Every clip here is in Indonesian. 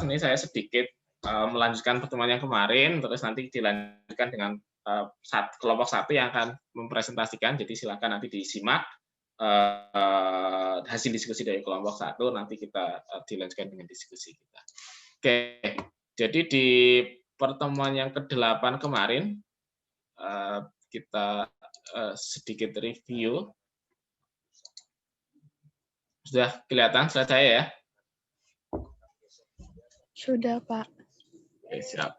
ini saya sedikit melanjutkan pertemuan yang kemarin, terus nanti dilanjutkan dengan kelompok 1 yang akan mempresentasikan. Jadi silakan nanti disimak hasil diskusi dari kelompok 1, nanti kita dilanjutkan dengan diskusi kita. Oke, jadi di pertemuan yang ke-8 kemarin kita sedikit review. Sudah kelihatan slide saya ya? Sudah, Pak. Oke, siap.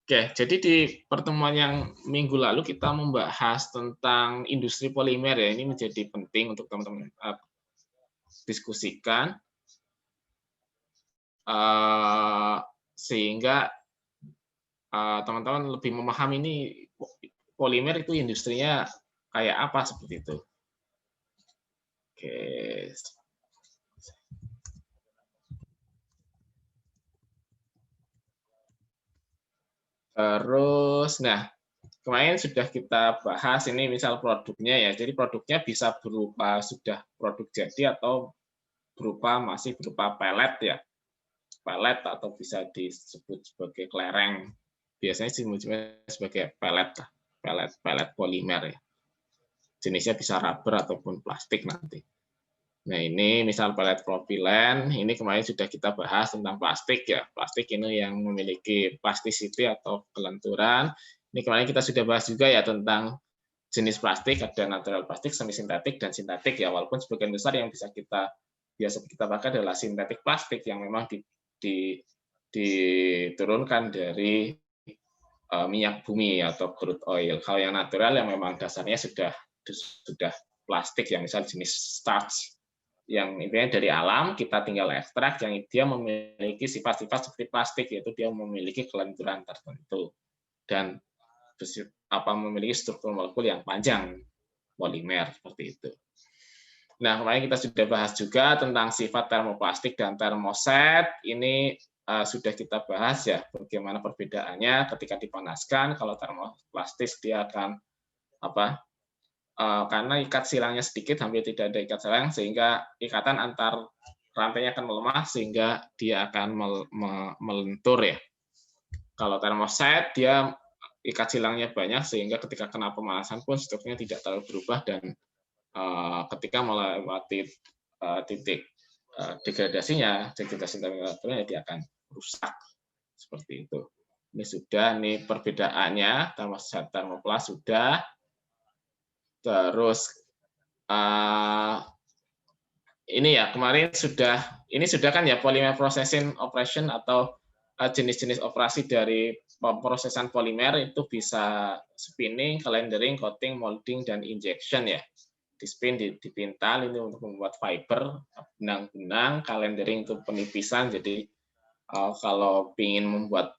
Oke, jadi di pertemuan yang minggu lalu kita membahas tentang industri polimer ya. Ini menjadi penting untuk teman-teman diskusikan sehingga teman-teman lebih memahami ini polimer itu industrinya kayak apa seperti itu. Oke. Terus, nah, kemarin sudah kita bahas ini misal produknya ya. Jadi produknya bisa berupa sudah produk jadi atau masih berupa pelet ya. Pelet atau bisa disebut sebagai kelereng. Biasanya disebutnya sebagai pelet polimer ya. Jenisnya bisa rubber ataupun plastik nanti. Nah, ini misal pelet propilen, ini kemarin sudah kita bahas tentang plastik ya. Plastik ini yang memiliki plasticity atau kelenturan. Ini kemarin kita sudah bahas juga ya tentang jenis plastik, ada natural plastik, semi sintetik dan sintetik ya. Walaupun sebagian besar yang biasa kita pakai adalah sintetik plastik yang memang diturunkan dari minyak bumi atau crude oil. Kalau yang natural yang memang dasarnya sudah plastik yang misal jenis starch yang intinya dari alam, kita tinggal ekstrak yang dia memiliki sifat-sifat seperti plastik, yaitu dia memiliki kelenturan tertentu dan memiliki struktur molekul yang panjang, polimer seperti itu. Nah, kemarin kita sudah bahas juga tentang sifat termoplastik dan termoset. Ini sudah kita bahas ya, bagaimana perbedaannya ketika dipanaskan. Kalau termoplastik dia akan karena ikat silangnya sedikit, hampir tidak ada ikat silang, sehingga ikatan antar rantainya akan melemah, sehingga dia akan melentur ya. Kalau termoset, dia ikat silangnya banyak, sehingga ketika kena pemanasan pun strukturnya tidak terlalu berubah, dan ketika melewati titik degradasi temperaturnya, dia akan rusak. Seperti itu. Ini perbedaannya, termoset termoplas sudah. Terus ini ya kemarin sudah kan ya polymer processing operation atau jenis-jenis operasi dari pemrosesan polimer itu bisa spinning, calendering, coating, molding dan injection ya. Di spin, dipintal ini untuk membuat fiber, benang-benang, calendering itu penipisan. Jadi kalau ingin membuat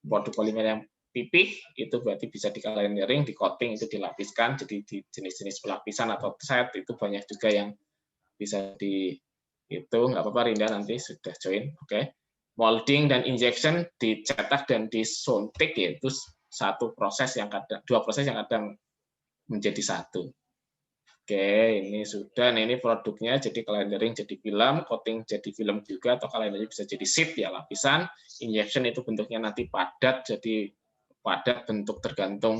produk polimer yang pipih itu berarti bisa di calendering, di coating itu dilapiskan, jadi di jenis-jenis pelapisan atau set itu banyak juga yang bisa dihitung. Nggak apa-apa Rinda nanti sudah join, oke. Molding dan injection dicetak dan disuntik yaitu dua proses yang kadang menjadi satu. Oke, ini sudah. Nah, ini produknya jadi calendering jadi film, coating jadi film juga, atau calendering bisa jadi sheet ya lapisan. Injection itu bentuknya nanti padat, jadi padat bentuk tergantung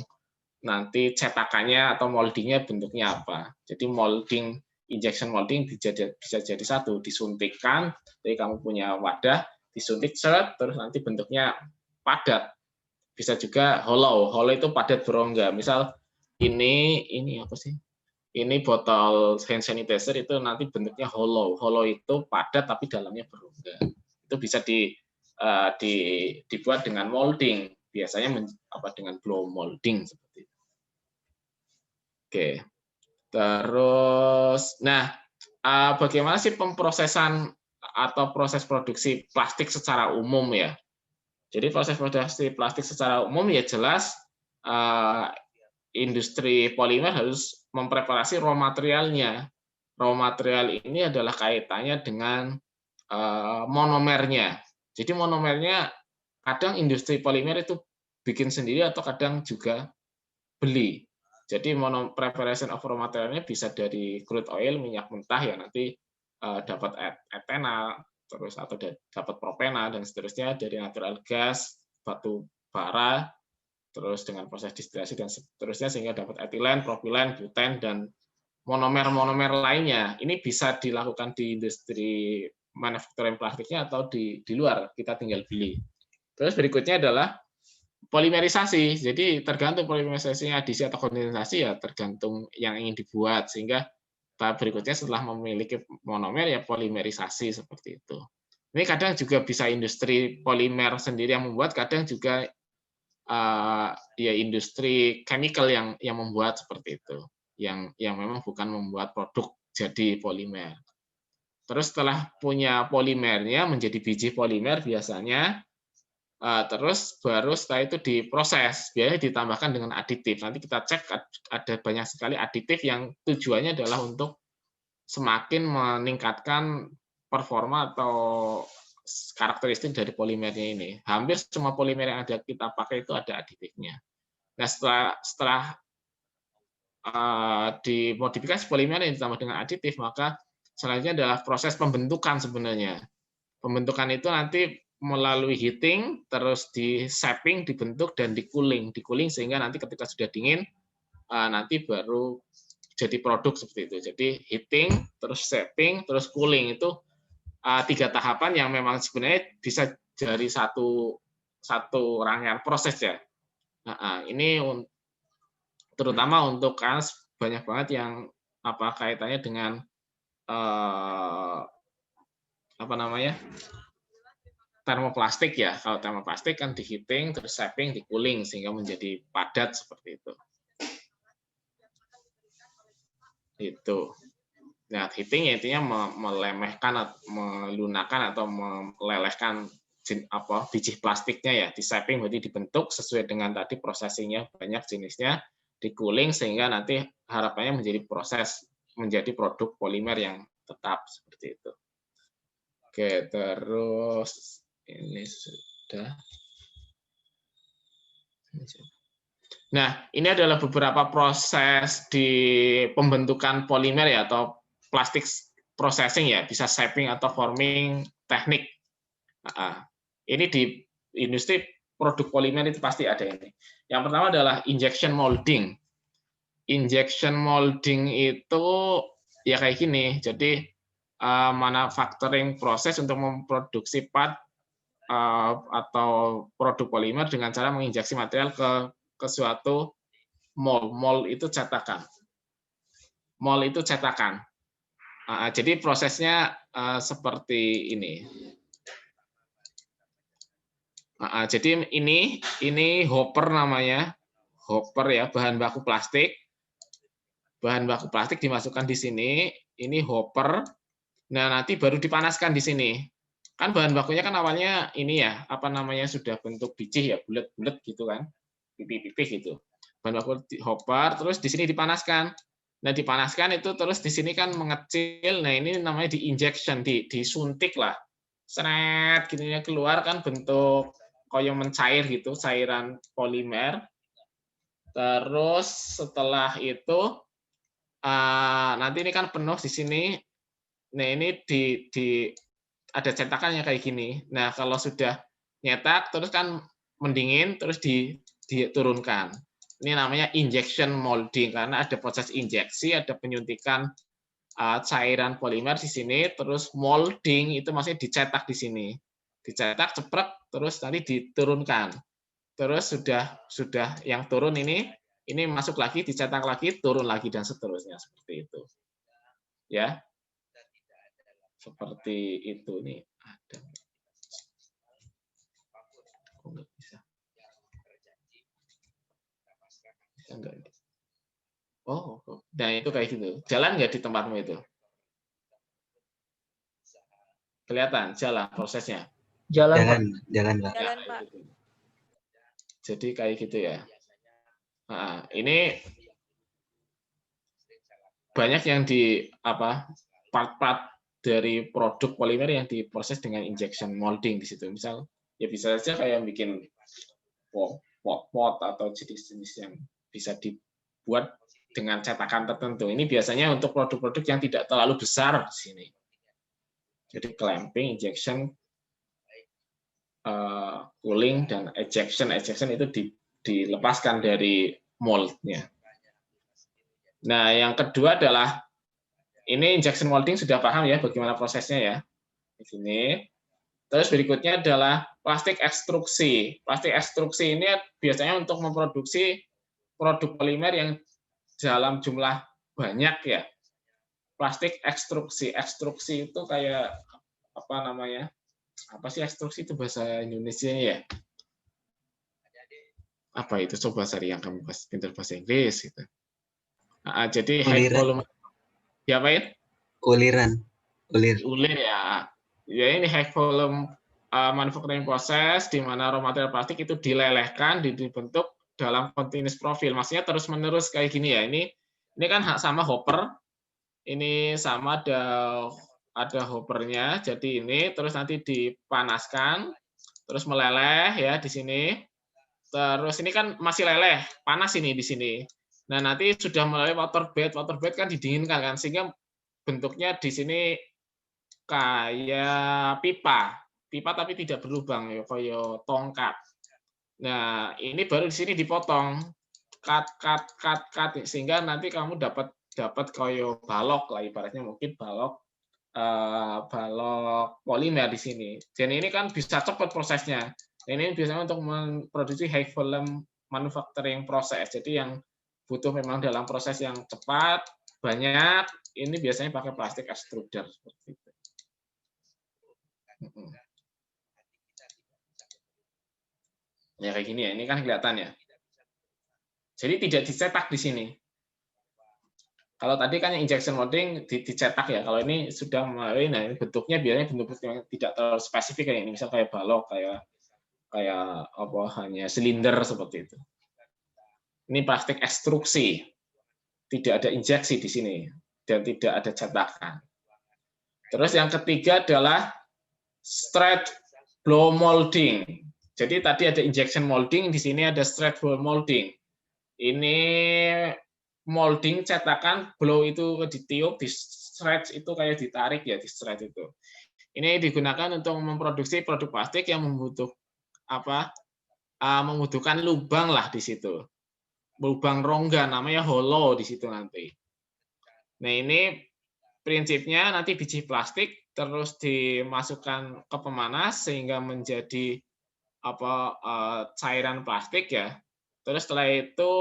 nanti cetakannya atau moldingnya bentuknya apa. Jadi molding, injection molding bisa jadi satu, disuntikkan, jadi kamu punya wadah, disuntik seret, terus nanti bentuknya padat. Bisa juga hollow itu padat berongga. Misal ini apa sih? Ini botol hand sanitizer itu nanti bentuknya hollow. Hollow itu padat tapi dalamnya berongga. Itu bisa dibuat dengan molding. Biasanya dengan blow molding seperti itu. Oke. Terus, nah, bagaimana sih pemrosesan atau proses produksi plastik secara umum ya? Jadi proses produksi plastik secara umum ya jelas industri polimer harus mempreparasi raw materialnya. Raw material ini adalah kaitannya dengan monomernya. Jadi monomernya kadang industri polimer itu bikin sendiri atau kadang juga beli. Jadi preparation of raw materialnya bisa dari crude oil, minyak mentah ya nanti dapat etanol, terus atau dapat propena dan seterusnya dari natural gas, batu bara, terus dengan proses distilasi dan seterusnya sehingga dapat etilen, propilen, buten dan monomer-monomer lainnya. Ini bisa dilakukan di industri manufacturing plastiknya atau di luar, kita tinggal beli. Terus berikutnya adalah polimerisasi. Jadi tergantung polimerisasinya adisi atau kondensasi ya tergantung yang ingin dibuat, sehingga tahap berikutnya setelah memiliki monomer ya polimerisasi seperti itu. Ini kadang juga bisa industri polimer sendiri yang membuat, kadang juga ya industri chemical yang membuat seperti itu, yang memang bukan membuat produk jadi polimer. Terus setelah punya polimernya menjadi biji polimer biasanya, terus baru setelah itu diproses, biasanya ditambahkan dengan aditif. Nanti kita cek ada banyak sekali aditif yang tujuannya adalah untuk semakin meningkatkan performa atau karakteristik dari polimernya ini. Hampir semua polimer yang ada kita pakai itu ada aditifnya. Nah, setelah dimodifikasi polimer yang ditambah dengan aditif, maka selanjutnya adalah proses pembentukan sebenarnya. Pembentukan itu nanti melalui heating, terus di shaping, dibentuk, dan di cooling. Di cooling sehingga nanti ketika sudah dingin, nanti baru jadi produk seperti itu. Jadi heating, terus shaping, terus cooling itu 3 tahapan yang memang sebenarnya bisa dari satu rangkaian proses ya. Nah, ini terutama untuk kan banyak banget yang kaitannya dengan termoplastik ya. Kalau termoplastik kan di heating, terus shaping, di cooling sehingga menjadi padat seperti itu. Itu. Nah, heating ya intinya melemehkan, melunakkan atau melelehkan biji plastiknya ya. Di shaping berarti dibentuk sesuai dengan tadi prosesinya banyak jenisnya, di cooling sehingga nanti harapannya menjadi produk polimer yang tetap seperti itu. Oke, terus ini sudah. Nah, ini adalah beberapa proses di pembentukan polimer ya atau plastik processing ya, bisa shaping atau forming teknik. Ini di industri produk polimer itu pasti ada ini. Yang pertama adalah injection molding. Injection molding itu ya kayak gini. Jadi manufacturing proses untuk memproduksi part atau produk polimer dengan cara menginjeksi material ke suatu mold. Mold itu cetakan. Mold itu cetakan. Jadi prosesnya seperti ini. Jadi ini hopper namanya. Hopper ya, bahan baku plastik. Bahan baku plastik dimasukkan di sini. Ini hopper. Nah, nanti baru dipanaskan di sini. Kan bahan bakunya kan awalnya ini ya, sudah bentuk biji ya, bulat-bulat gitu kan. Pipih-pipih gitu. Bahan baku hopper, terus di sini dipanaskan. Nah, dipanaskan itu terus di sini kan mengecil. Nah, ini namanya di-injection, disuntik lah. Seret gitu ya, keluar kan bentuk koyo mencair gitu, cairan polimer. Terus setelah itu nanti ini kan penuh di sini. Nah, ini ada cetakannya kayak gini. Nah, kalau sudah nyetak terus kan mendingin terus diturunkan. Ini namanya injection molding karena ada proses injeksi, ada penyuntikan cairan polimer di sini, terus molding itu maksudnya dicetak di sini. Dicetak ceprek terus nanti diturunkan. Terus sudah yang turun ini masuk lagi, dicetak lagi, turun lagi dan seterusnya seperti itu. Ya. Seperti itu nih ada. Nggak bisa. Enggak. Oh, nah itu kayak gitu. Jalan nggak di tempatmu itu? Kelihatan jalan prosesnya. Jalan, Pak. Jalan, Pak. Jalan, Pak. Jadi kayak gitu ya. Nah, ini banyak yang di part-part dari produk polimer yang diproses dengan injection molding di situ. Misal ya bisa saja kayak bikin pot atau jenis-jenis yang bisa dibuat dengan cetakan tertentu. Ini biasanya untuk produk-produk yang tidak terlalu besar di sini. Jadi clamping, injection, cooling, dan ejection. Ejection itu dilepaskan dari moldnya. Nah, yang kedua adalah ini injection molding sudah paham ya bagaimana prosesnya ya di sini. Terus berikutnya adalah plastik ekstruksi. Plastik ekstruksi ini biasanya untuk memproduksi produk polimer yang dalam jumlah banyak ya. Plastik ekstruksi. Ekstruksi itu kayak apa namanya? Apa sih ekstruksi itu bahasa Indonesia ya? Apa itu? Coba Sari yang kamu pintar bahasa Inggris gitu. Jadi high volume. Ya apa ya? Uliran. Ulir ya. Ya ini high volume manufacturing proses di mana raw material plastik itu dilelehkan, dibentuk dalam continuous profil. Maksudnya terus-menerus kayak gini ya. Ini kan sama hopper. Ini sama ada hoppernya. Jadi ini terus nanti dipanaskan, terus meleleh ya di sini. Terus ini kan masih leleh, panas ini di sini. Nah, nanti sudah melalui water bed kan didinginkan kan sehingga bentuknya di sini kayak pipa tapi tidak berlubang ya, kayak tongkat. Nah, ini baru di sini dipotong, cut sehingga nanti kamu dapat kayak balok lah ibaratnya, mungkin balok polimer di sini. Dan ini kan bisa cepat prosesnya. Ini biasanya untuk memproduksi high volume manufacturing proses. Jadi yang butuh memang dalam proses yang cepat, banyak, ini biasanya pakai plastik extruder seperti itu. Ya kayak gini ya, ini kan kelihatan ya. Jadi tidak dicetak di sini. Kalau tadi kan yang injection molding dicetak ya. Kalau ini sudah melalui, nah ini bentuknya biasanya bentuk yang tidak terlalu spesifik kayak ini, misal kayak balok, kayak apa hanya silinder seperti itu. Ini plastik ekstruksi, tidak ada injeksi di sini dan tidak ada cetakan. Terus yang ketiga adalah straight blow molding. Jadi tadi ada injection molding, di sini ada straight blow molding. Ini molding cetakan, blow itu ditiup, di stretch itu kayak ditarik ya, di stretch itu. Ini digunakan untuk memproduksi produk plastik yang membutuhkan lubang lah di situ. Lubang rongga namanya hollow di situ nanti. Nah, ini prinsipnya nanti biji plastik terus dimasukkan ke pemanas sehingga menjadi cairan plastik ya. Terus setelah itu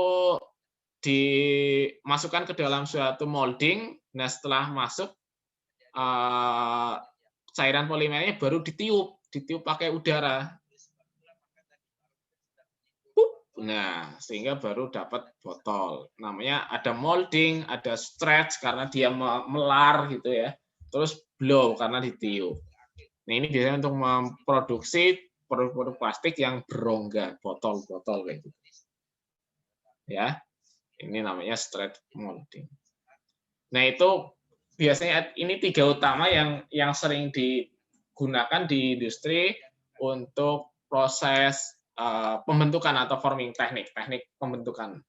dimasukkan ke dalam suatu molding. Nah, setelah masuk cairan polimernya baru ditiup pakai udara. Nah, sehingga baru dapat botol. Namanya ada molding, ada stretch karena dia melar gitu ya. Terus blow karena ditiup. Nah, ini biasanya untuk memproduksi produk-produk plastik yang berongga, botol-botol kayak gitu. Ya. Ini namanya stretch molding. Nah, itu biasanya ini 3 utama yang sering digunakan di industri untuk proses pembentukan atau forming teknik pembentukan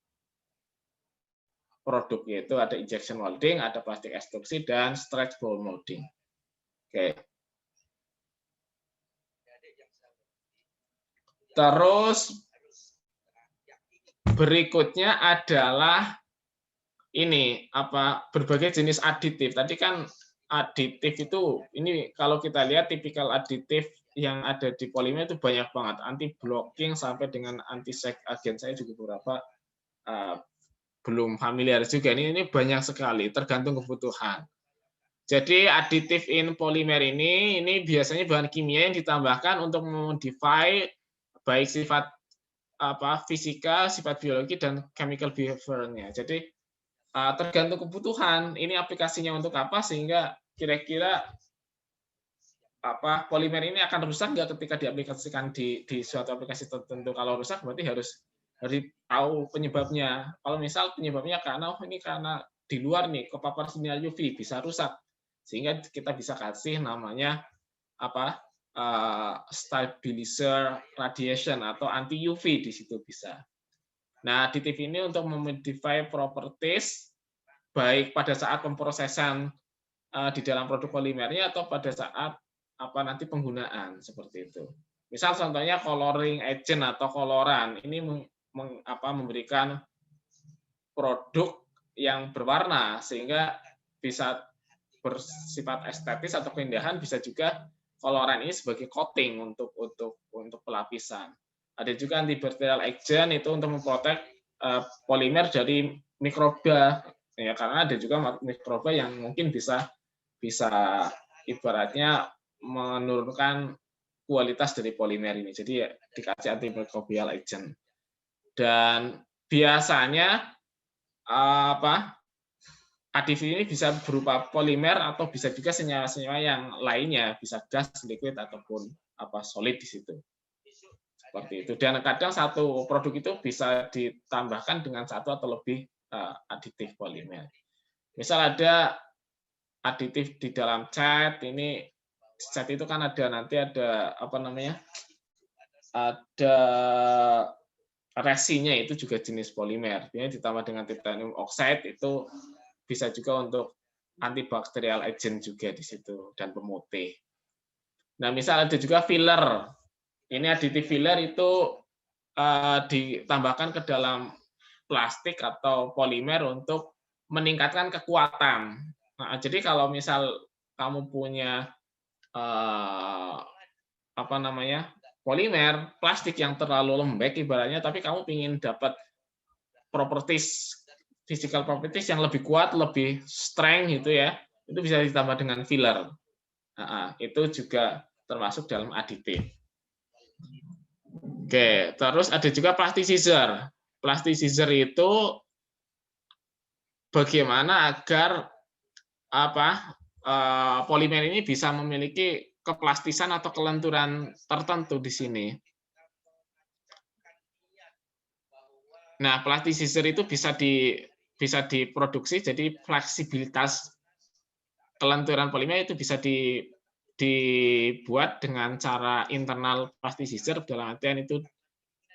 produk, yaitu ada injection molding, ada plastik ekstruksi, dan stretch blow molding. Oke. Terus berikutnya adalah ini berbagai jenis aditif. Tadi kan aditif itu ini kalau kita lihat tipikal aditif yang ada di polimer itu banyak banget, anti blocking sampai dengan anti sag agent. Saya juga beberapa belum familiar juga. Ini banyak sekali, tergantung kebutuhan. Jadi aditif in polimer ini biasanya bahan kimia yang ditambahkan untuk memodify baik sifat fisika, sifat biologi, dan chemical behavior-nya. Jadi tergantung kebutuhan. Ini aplikasinya untuk apa sehingga kira-kira polimer ini akan rusak nggak ketika diaplikasikan di suatu aplikasi tertentu. Kalau rusak berarti harus tahu penyebabnya. Kalau misal penyebabnya karena di luar nih kepapar sinyal UV bisa rusak, sehingga kita bisa kasih namanya stabilizer radiation atau anti UV di situ bisa. Nah, aditif ini untuk memodify properties baik pada saat pemrosesan di dalam produk polimernya atau pada saat nanti penggunaan seperti itu. Misal contohnya coloring agent atau koloran ini memberikan produk yang berwarna sehingga bisa bersifat estetis atau keindahan, bisa juga koloran ini sebagai coating untuk pelapisan. Ada juga antibakterial agent itu untuk memprotek polimer dari mikroba ya, karena ada juga mikroba yang mungkin bisa ibaratnya menurunkan kualitas dari polimer ini. Jadi ya, dikasih antimikrobial agent. Dan biasanya aditip ini bisa berupa polimer atau bisa juga senyawa-senyawa yang lainnya, bisa gas, liquid ataupun solid di situ. Seperti itu. Dan kadang satu produk itu bisa ditambahkan dengan satu atau lebih aditif polimer. Misal ada aditif di dalam cat, ini cat itu kan nanti ada ada resinya, itu juga jenis polimer. Ini ditambah dengan titanium oxide itu bisa juga untuk antibakterial agent juga di situ dan pemutih. Nah, misal ada juga filler. Ini aditif filler itu ditambahkan ke dalam plastik atau polimer untuk meningkatkan kekuatan. Nah, jadi kalau misal kamu punya polimer plastik yang terlalu lembek ibaratnya, tapi kamu ingin dapat physical properties yang lebih kuat, lebih strength gitu ya, itu bisa ditambah dengan filler. Nah, itu juga termasuk dalam aditif. Oke, terus ada juga plasticizer. Plasticizer itu bagaimana agar polimer ini bisa memiliki keplastisan atau kelenturan tertentu di sini. Nah, plasticizer itu bisa diproduksi, jadi fleksibilitas kelenturan polimer itu bisa dibuat dengan cara internal plasticizer, dalam artian itu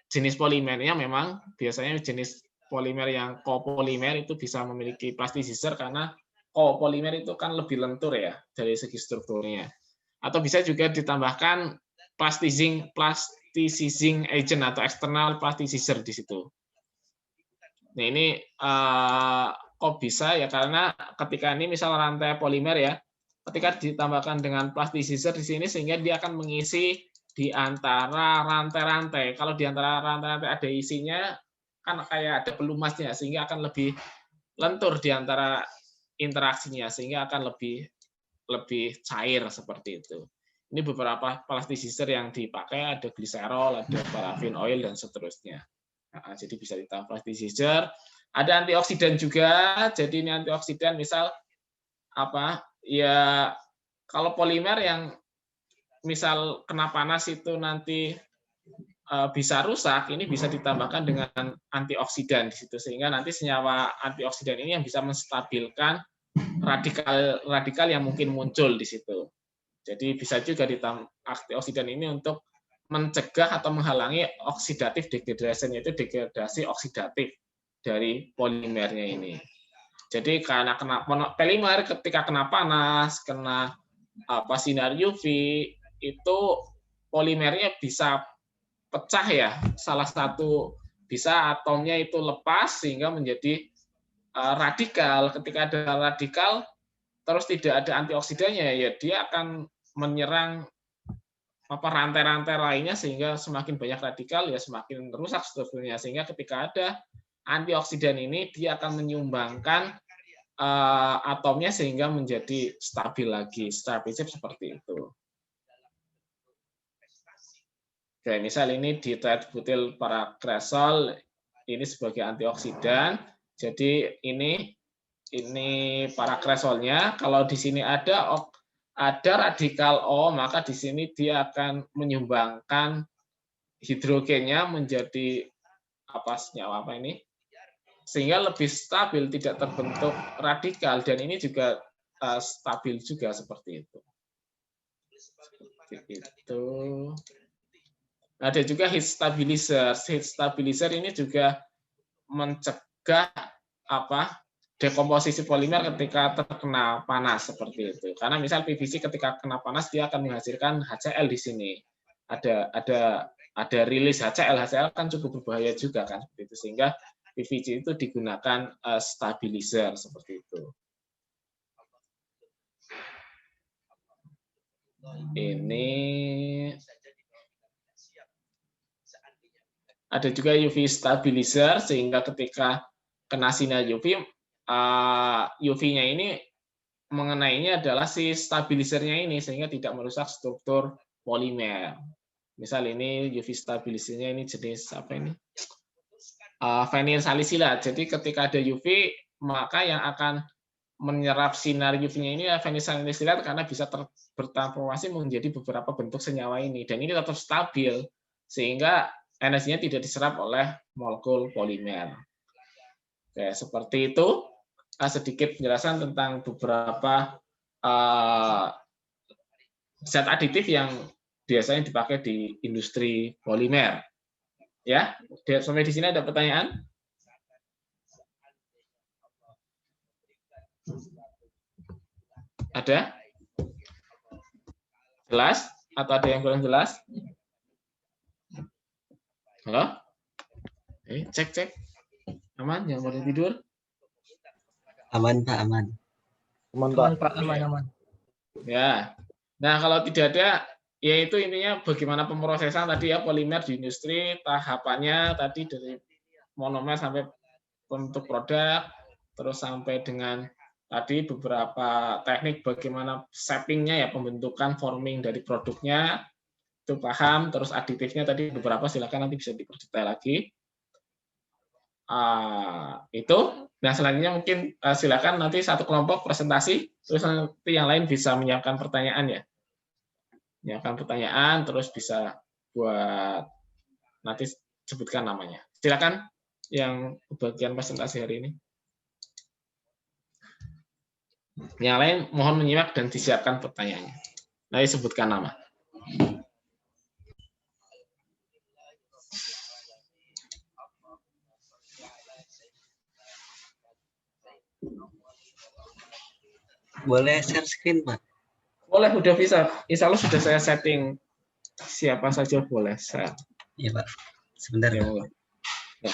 jenis polimernya memang biasanya jenis polimer yang copolymer itu bisa memiliki plasticizer karena copolymer itu kan lebih lentur ya dari segi strukturnya. Atau bisa juga ditambahkan plasticizing agent atau external plasticizer di situ. Nah, ini kok bisa ya, karena ketika ini misal rantai polimer ya, ketika ditambahkan dengan plasticizer di sini sehingga dia akan mengisi di antara rantai-rantai. Kalau di antara rantai-rantai ada isinya kan kayak ada pelumasnya sehingga akan lebih lentur di antara interaksinya sehingga akan lebih cair seperti itu. Ini beberapa plasticizer yang dipakai, ada gliserol, ada paraffin oil dan seterusnya. Nah, jadi bisa ditambah plasticizer. Ada antioksidan juga. Jadi ini antioksidan misal ya kalau polimer yang misal kena panas itu nanti bisa rusak, ini bisa ditambahkan dengan antioksidan di situ sehingga nanti senyawa antioksidan ini yang bisa menstabilkan radikal yang mungkin muncul di situ. Jadi bisa juga ditambah antioksidan ini untuk mencegah atau menghalangi oksidatif degradasi, yaitu degradasi oksidatif dari polimernya ini. Jadi karena polimer ketika kena panas, kena sinar UV, itu polimernya bisa pecah ya. Salah satu bisa atomnya itu lepas sehingga menjadi radikal. Ketika ada radikal terus tidak ada antioksidannya, ya dia akan menyerang rantai-rantai lainnya sehingga semakin banyak radikal ya semakin rusak strukturnya, sehingga ketika ada antioksidan ini dia akan menyumbangkan atomnya sehingga menjadi stabil lagi, secara prinsip seperti itu. Oke, misal ini di tetrabutil paracresol ini sebagai antioksidan. Jadi ini paracresolnya. Kalau di sini ada radikal O, maka di sini dia akan menyumbangkan hidrogennya menjadi senyawa ini sehingga lebih stabil, tidak terbentuk radikal, dan ini juga stabil juga seperti itu. Seperti itu. Ada juga heat stabilizer. Heat stabilizer ini juga mencegah dekomposisi polimer ketika terkena panas seperti itu. Karena misal PVC ketika kena panas dia akan menghasilkan HCl di sini. Ada rilis HCl kan cukup berbahaya juga kan seperti itu, sehingga PVC itu digunakan stabilizer seperti itu. Ini ada juga UV stabilizer, sehingga ketika kena sinar UV, UV-nya ini mengenainya adalah si stabilizernya ini, sehingga tidak merusak struktur polimer. Misal ini UV stabilizernya ini jenis apa ini? Vinyl salicylate. Jadi ketika ada UV, maka yang akan menyerap sinar UV-nya ini vinyl salicylate karena bisa bertransformasi menjadi beberapa bentuk senyawa ini, dan ini tetap stabil sehingga energinya tidak diserap oleh molekul polimer. Oke, seperti itu sedikit penjelasan tentang beberapa zat aditif yang biasanya dipakai di industri polimer. Ya, sampai di sini ada pertanyaan? Ada? Jelas? Atau ada yang kurang jelas? Halo? Cek. Aman? Yang mau tidur? Aman, Pak, aman. Aman, Pak, aman. Ya. Nah, kalau tidak ada, yaitu intinya bagaimana pemrosesan tadi ya polimer di industri, tahapannya tadi dari monomer sampai bentuk produk, terus sampai dengan tadi beberapa teknik bagaimana shaping-nya ya, pembentukan forming dari produknya, itu paham. Terus aditifnya tadi beberapa, silakan nanti bisa diperdetail lagi. Itu. Nah, selanjutnya mungkin silakan nanti satu kelompok presentasi, terus nanti yang lain bisa menyiapkan pertanyaan ya. Menyiapkan pertanyaan, terus bisa buat nanti sebutkan namanya. Silakan yang bagian presentasi hari ini. Yang lain mohon menyimak dan disiapkan pertanyaannya. Nanti sebutkan nama. Boleh share screen, Pak? Boleh, udah bisa. Insya Allah sudah saya setting. Siapa saja boleh share. Iya, Pak. Sebentar, Ya, Pak. ya.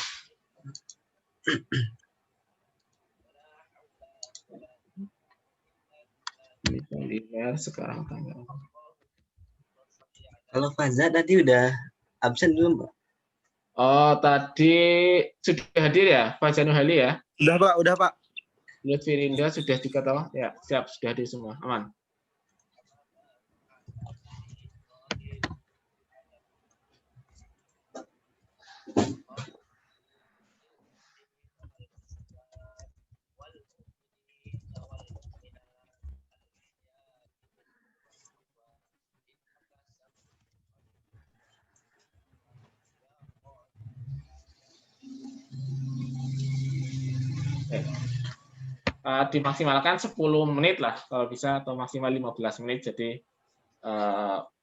Ini polimer sekarang tanggal. Kalau Faza tadi udah absen belum, Pak? Oh, tadi sudah hadir ya, Pak Januhali ya? Udah, Pak. Lutfi Rinda sudah dikatakan? Ya, siap, sudah hadir semua. Aman. Dimaksimalkan 10 menit lah kalau bisa, atau maksimal 15 menit. Jadi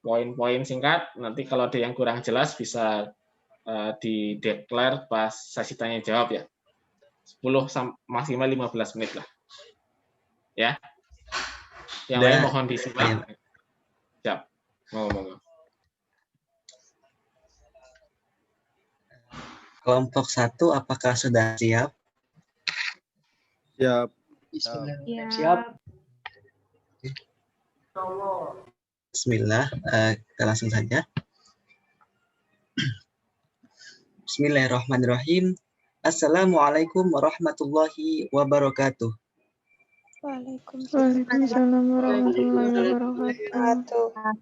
poin-poin singkat, nanti kalau ada yang kurang jelas bisa di-declare pas sesi tanya jawab ya. 10 maksimal 15 menit lah. Ya. Yang lain mohon disimak. Siap. Monggo. Kelompok 1 apakah sudah siap? Siap. Siap. Bismillah, kita langsung saja. Bismillahirrahmanirrahim. Assalamualaikum warahmatullahi wabarakatuh. Waalaikumsalam warahmatullahi wabarakatuh.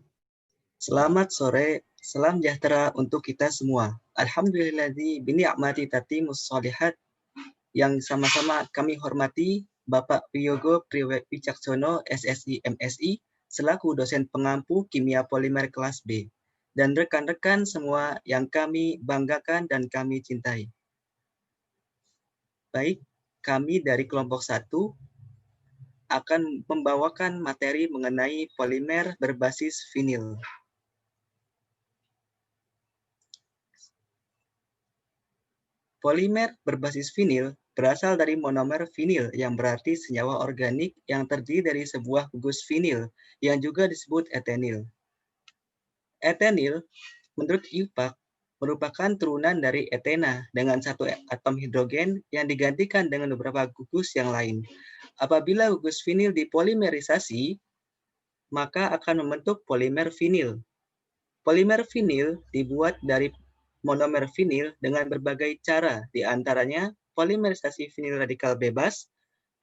Selamat sore, salam sejahtera untuk kita semua. Alhamdulilladzi bini'mati tatimmus sholihat. Yang sama-sama kami hormati Bapak Wiyogo Priwicaksono, SSI MSI, selaku dosen pengampu kimia polimer kelas B, dan rekan-rekan semua yang kami banggakan dan kami cintai. Baik, kami dari kelompok 1 akan membawakan materi mengenai polimer berbasis vinil. Polimer berbasis vinil berasal dari monomer vinil yang berarti senyawa organik yang terdiri dari sebuah gugus vinil yang juga disebut etenil. Etenil, menurut IUPAC, merupakan turunan dari etena dengan satu atom hidrogen yang digantikan dengan beberapa gugus yang lain. Apabila gugus vinil dipolimerisasi, maka akan membentuk polimer vinil. Polimer vinil dibuat dari monomer vinil dengan berbagai cara, di antaranya polimerisasi vinil radikal bebas,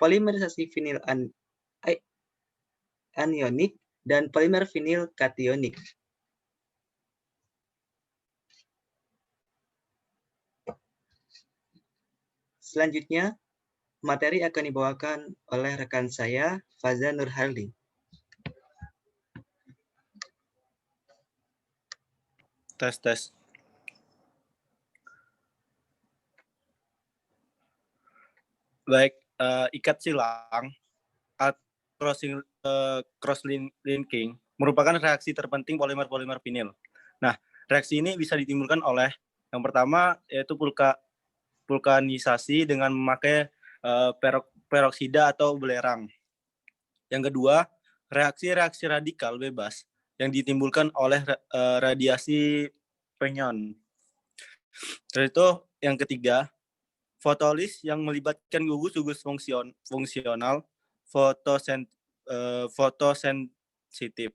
polimerisasi vinil anionik, dan polimer vinil kationik. Selanjutnya, materi akan dibawakan oleh rekan saya, Faza Nurhaldi. Tes. Baik, ikat silang atau cross-linking merupakan reaksi terpenting polimer-polimer vinil. Nah, reaksi ini bisa ditimbulkan oleh yang pertama yaitu vulkanisasi dengan memakai peroksida atau belerang. Yang kedua, reaksi radikal bebas yang ditimbulkan oleh radiasi penyon. Terus itu yang ketiga, fotolis yang melibatkan gugus fungsional fotosensitif.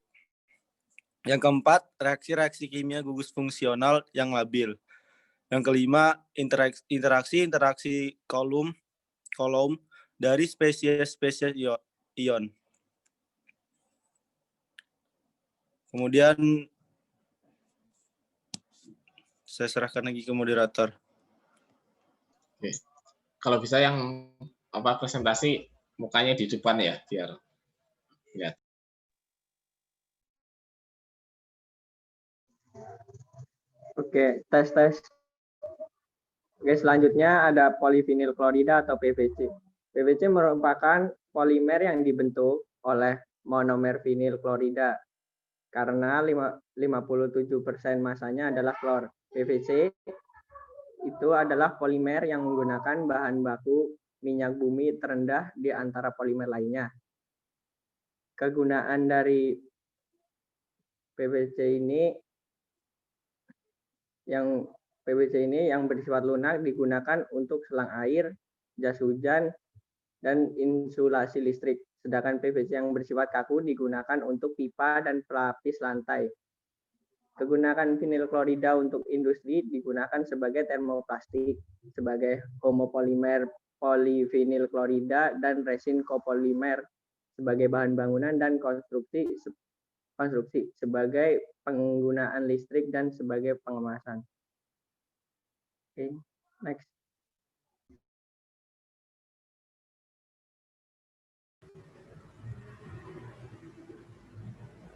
Yang keempat, reaksi kimia gugus fungsional yang labil. Yang kelima, interaksi kolom dari spesies ion. Kemudian saya serahkan lagi ke moderator. Oke. Kalau bisa yang presentasi mukanya di depan ya, biar lihat. Oke, tes. Oke, selanjutnya ada polivinil klorida atau PVC. PVC merupakan polimer yang dibentuk oleh monomer vinil klorida karena 57% masanya adalah klor. PVC itu adalah polimer yang menggunakan bahan baku minyak bumi terendah di antara polimer lainnya. Kegunaan dari PVC ini yang bersifat lunak digunakan untuk selang air, jas hujan, dan insulasi listrik. Sedangkan PVC yang bersifat kaku digunakan untuk pipa dan pelapis lantai. Kegunaan vinil klorida untuk industri digunakan sebagai termoplastik, sebagai homopolimer polivinil klorida, dan resin kopolimer sebagai bahan bangunan dan konstruksi sebagai penggunaan listrik dan sebagai pengemasan. Oke, next.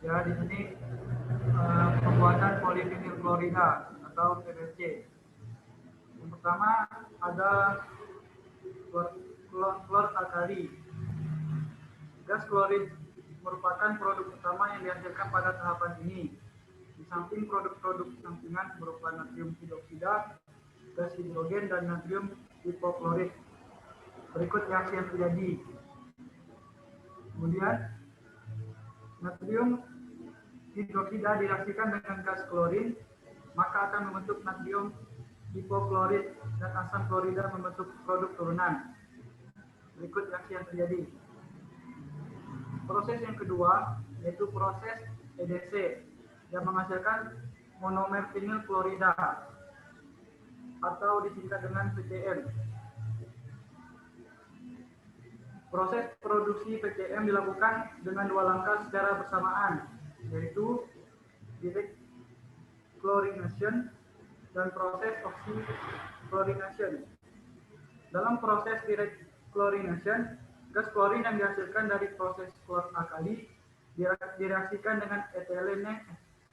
Ya, di sini pembuatan polivinil klorida atau PVC. Yang pertama ada klor alkali. Gas klorid merupakan produk utama yang dihasilkan pada tahapan ini. Di samping produk-produk sampingan berupa natrium hidroksida, gas hidrogen, dan natrium hipoklorit. Berikut reaksi yang terjadi. Kemudian, natrium hidroksida direaksikan dengan gas klorin, maka akan membentuk natrium hipoklorit dan asam klorida membentuk produk turunan. Berikut reaksi yang terjadi. Proses yang kedua yaitu proses EDC yang menghasilkan monomer vinil klorida atau disingkat dengan PCM. Proses produksi PCM dilakukan dengan dua langkah secara bersamaan, yaitu direct chlorination dan proses oxychlorination. Dalam proses direct chlorination, gas klorin yang dihasilkan dari proses klor alkali direaksikan dengan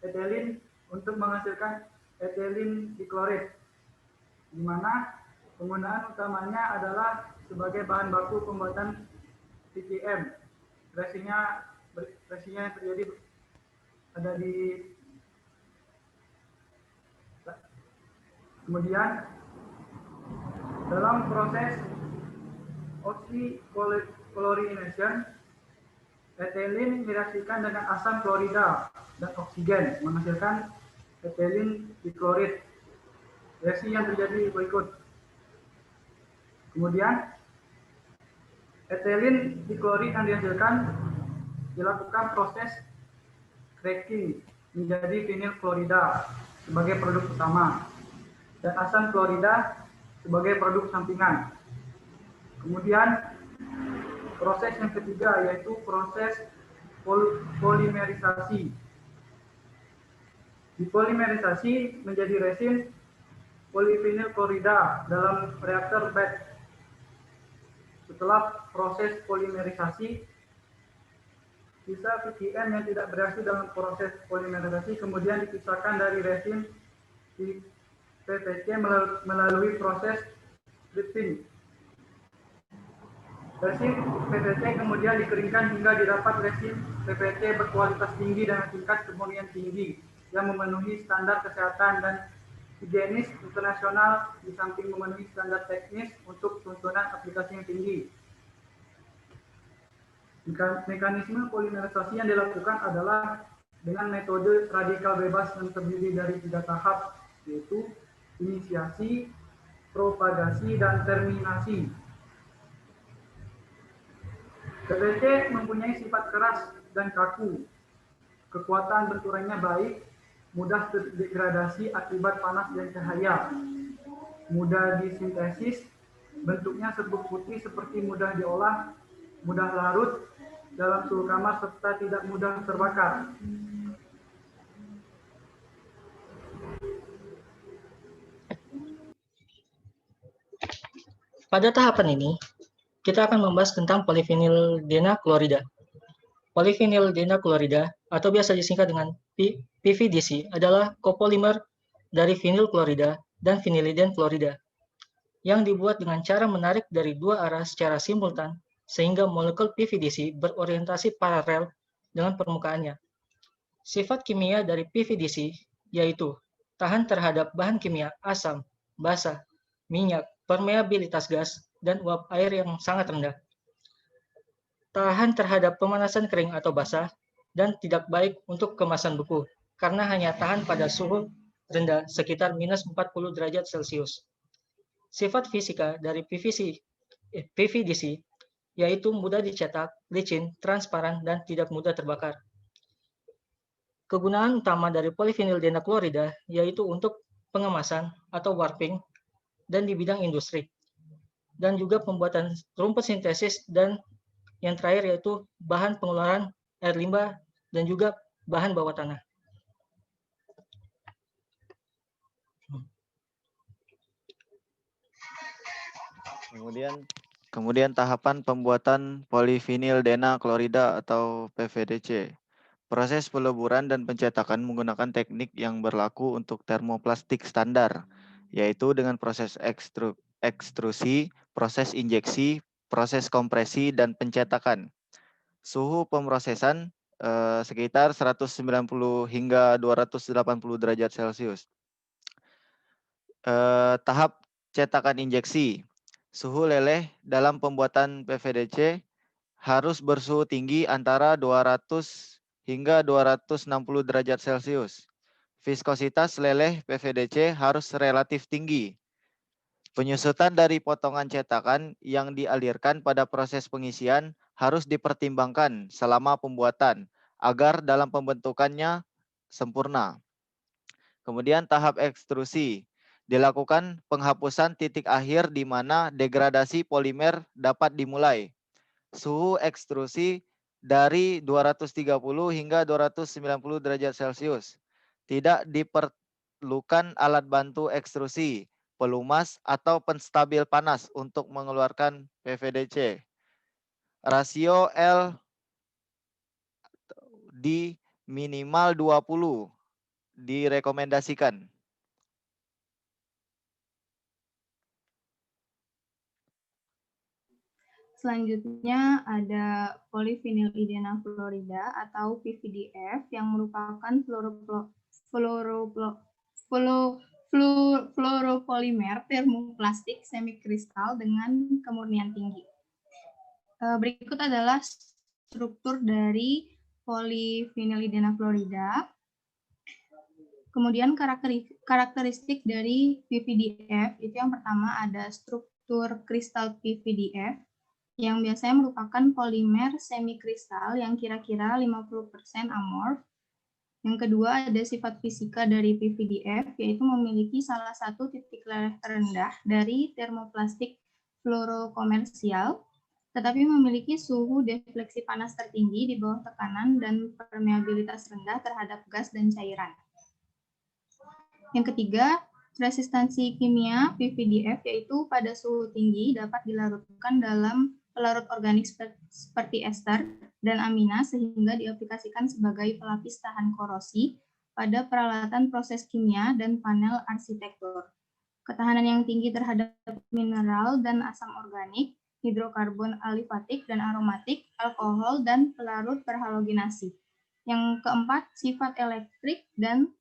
etilin untuk menghasilkan etilin diklorid, di mana penggunaan utamanya adalah sebagai bahan baku pembuatan PCM. Reaksinya yang terjadi ada di kemudian dalam proses oxychlorination, ethylene direaksikan dengan asam klorida dan oksigen menghasilkan ethylene diklorid. Reaksi yang terjadi berikut. Kemudian ethylene diklorid yang dihasilkan dilakukan proses cracking menjadi vinyl klorida sebagai produk utama dan asam klorida sebagai produk sampingan. Kemudian proses yang ketiga yaitu proses polimerisasi. Dipolimerisasi menjadi resin polivinyl klorida dalam reaktor batch. Setelah proses polimerisasi, sisa VCN yang tidak bereaksi dalam proses polimerisasi kemudian dipisahkan dari resin PVC melalui proses splitting. Resin PVC kemudian dikeringkan hingga didapat resin PVC berkualitas tinggi dengan tingkat kemurnian tinggi yang memenuhi standar kesehatan dan higienis internasional di samping memenuhi standar teknis untuk tuntunan aplikasi yang tinggi. Mekanisme polimerisasi yang dilakukan adalah dengan metode radikal bebas yang terdiri dari 3 tahap, yaitu inisiasi, propagasi, dan terminasi. PVC mempunyai sifat keras dan kaku. Kekuatan benturannya baik, mudah terdegradasi akibat panas dan cahaya, mudah disintesis, bentuknya serbuk putih seperti mudah diolah, mudah larut dalam suhu kamar serta tidak mudah terbakar. Pada tahapan ini, kita akan membahas tentang polyvinyl klorida. Polyvinyl klorida atau biasa disingkat dengan PVDC adalah kopolimer dari vinyl klorida dan vinyliden klorida yang dibuat dengan cara menarik dari 2 arah secara simultan sehingga molekul PVDC berorientasi paralel dengan permukaannya. Sifat kimia dari PVDC yaitu tahan terhadap bahan kimia asam, basa, minyak, permeabilitas gas, dan uap air yang sangat rendah. Tahan terhadap pemanasan kering atau basah, dan tidak baik untuk kemasan buku, karena hanya tahan pada suhu rendah sekitar minus 40 derajat Celcius. Sifat fisika dari PVDC yaitu mudah dicetak, licin, transparan, dan tidak mudah terbakar. Kegunaan utama dari polyvinyl klorida yaitu untuk pengemasan atau warping dan di bidang industri, dan juga pembuatan rumput sintesis, dan yang terakhir yaitu bahan pengeluaran air limbah dan juga bahan bawah tanah. Kemudian tahapan pembuatan polyvinyl klorida atau PVDC. Proses peleburan dan pencetakan menggunakan teknik yang berlaku untuk termoplastik standar, yaitu dengan proses ekstrusi, proses injeksi, proses kompresi, dan pencetakan. Suhu pemrosesan sekitar 190 hingga 280 derajat Celcius. Tahap cetakan injeksi. Suhu leleh dalam pembuatan PVDC harus bersuhu tinggi antara 200 hingga 260 derajat Celcius. Viskositas leleh PVDC harus relatif tinggi. Penyusutan dari potongan cetakan yang dialirkan pada proses pengisian harus dipertimbangkan selama pembuatan agar dalam pembentukannya sempurna. Kemudian tahap ekstrusi. Dilakukan penghapusan titik akhir di mana degradasi polimer dapat dimulai. Suhu ekstrusi dari 230 hingga 290 derajat Celcius. Tidak diperlukan alat bantu ekstrusi, pelumas, atau penstabil panas untuk mengeluarkan PVDC. Rasio L di minimal 20 direkomendasikan. Selanjutnya ada polyvinyl klorida atau PVDF yang merupakan fluoropolimer termoplastik semikristal dengan kemurnian tinggi. Berikut adalah struktur dari polyphenylidena fluorida. Kemudian karakteristik dari PVDF itu yang pertama ada struktur kristal PVDF yang biasanya merupakan polimer semikristal yang kira-kira 50% amorf. Yang kedua ada sifat fisika dari PVDF yaitu memiliki salah satu titik leleh terendah dari termoplastik fluorokomersial tetapi memiliki suhu defleksi panas tertinggi di bawah tekanan dan permeabilitas rendah terhadap gas dan cairan. Yang ketiga, resistansi kimia PVDF yaitu pada suhu tinggi dapat dilarutkan dalam pelarut organik seperti ester dan amina sehingga diaplikasikan sebagai pelapis tahan korosi pada peralatan proses kimia dan panel arsitektur. Ketahanan yang tinggi terhadap mineral dan asam organik, hidrokarbon alifatik dan aromatik, alkohol, dan pelarut perhalogenasi. Yang keempat, sifat elektrik dan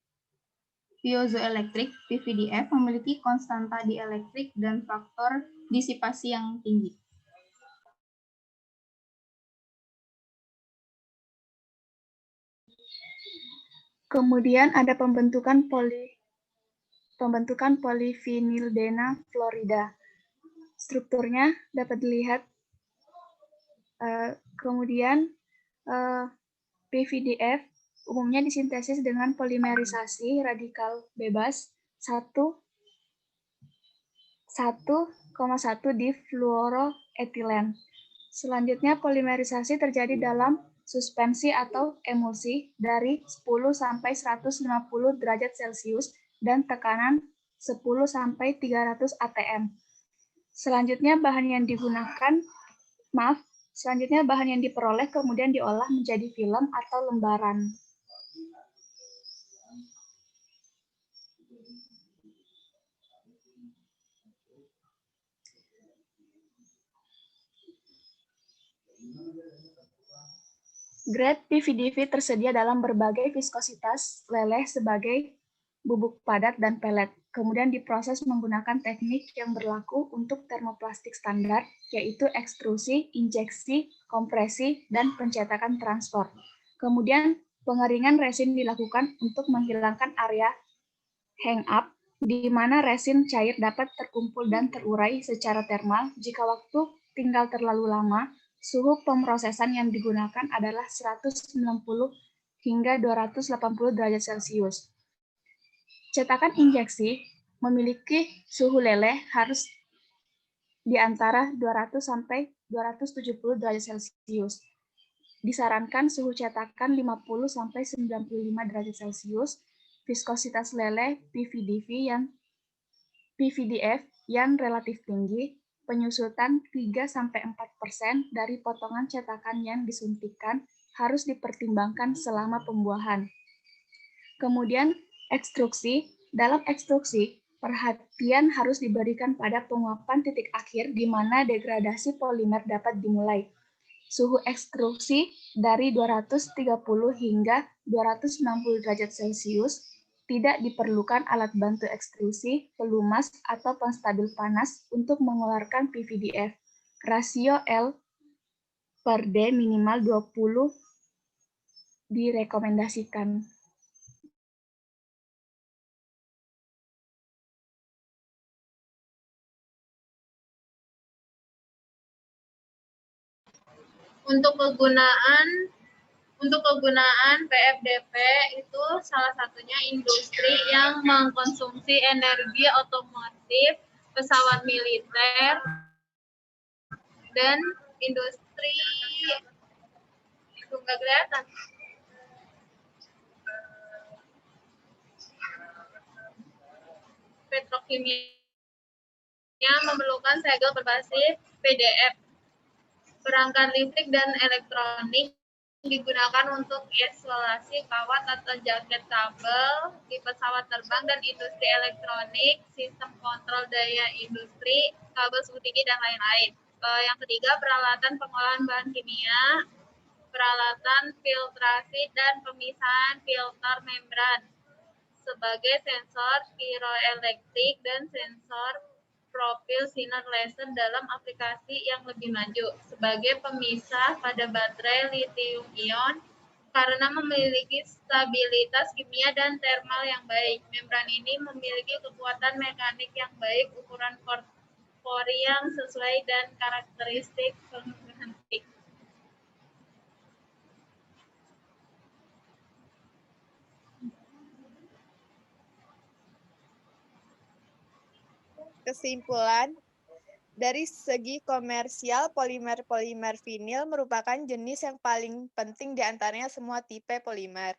piezoelektrik PVDF memiliki konstanta dielektrik dan faktor disipasi yang tinggi. Kemudian ada pembentukan polyphenylidena fluorida. Strukturnya dapat dilihat. Kemudian PVDF umumnya disintesis dengan polimerisasi radikal bebas 1,1 di fluoroetilen. Selanjutnya polimerisasi terjadi dalam suspensi atau emulsi dari 10 sampai 150 derajat Celcius dan tekanan 10 sampai 300 atm. Selanjutnya bahan yang diperoleh kemudian diolah menjadi film atau lembaran. Grade PVDF tersedia dalam berbagai viskositas leleh sebagai bubuk padat dan pelet. Kemudian diproses menggunakan teknik yang berlaku untuk termoplastik standar, yaitu ekstrusi, injeksi, kompresi, dan pencetakan transport. Kemudian pengeringan resin dilakukan untuk menghilangkan area hang up, di mana resin cair dapat terkumpul dan terurai secara termal. Jika waktu tinggal terlalu lama, suhu pemrosesan yang digunakan adalah 190 hingga 280 derajat Celcius. Cetakan injeksi memiliki suhu leleh harus di antara 200 sampai 270 derajat Celcius. Disarankan suhu cetakan 50 sampai 95 derajat Celcius. Viskositas leleh PVDF yang relatif tinggi, penyusutan 3-4% dari potongan cetakan yang disuntikkan harus dipertimbangkan selama pembuahan. Kemudian ekstruksi. Dalam ekstruksi, perhatian harus diberikan pada penguapan titik akhir di mana degradasi polimer dapat dimulai. Suhu ekstruksi dari 230 hingga 260 derajat Celcius. Tidak diperlukan alat bantu ekstrusi, pelumas, atau penstabil panas untuk mengeluarkan PVDF. Rasio L/D minimal 20 direkomendasikan. Untuk kegunaan PFDP itu salah satunya industri yang mengkonsumsi energi otomotif, pesawat militer, dan industri nggak kelihatan. Petrokimia memerlukan segel berbasis PDF. Perangkat listrik dan elektronik digunakan untuk isolasi kawat atau jaket kabel di pesawat terbang dan industri elektronik, sistem kontrol daya industri, kabel suhu tinggi, dan lain-lain. Yang ketiga, peralatan pengolahan bahan kimia, peralatan filtrasi dan pemisahan filter membran sebagai sensor piroelektrik dan sensor profil sinar laser dalam aplikasi yang lebih maju sebagai pemisah pada baterai lithium ion karena memiliki stabilitas kimia dan termal yang baik. Membran ini memiliki kekuatan mekanik yang baik, ukuran pori yang sesuai dan karakteristik penghentik. Kesimpulan, dari segi komersial, polimer-polimer vinil merupakan jenis yang paling penting di antaranya semua tipe polimer.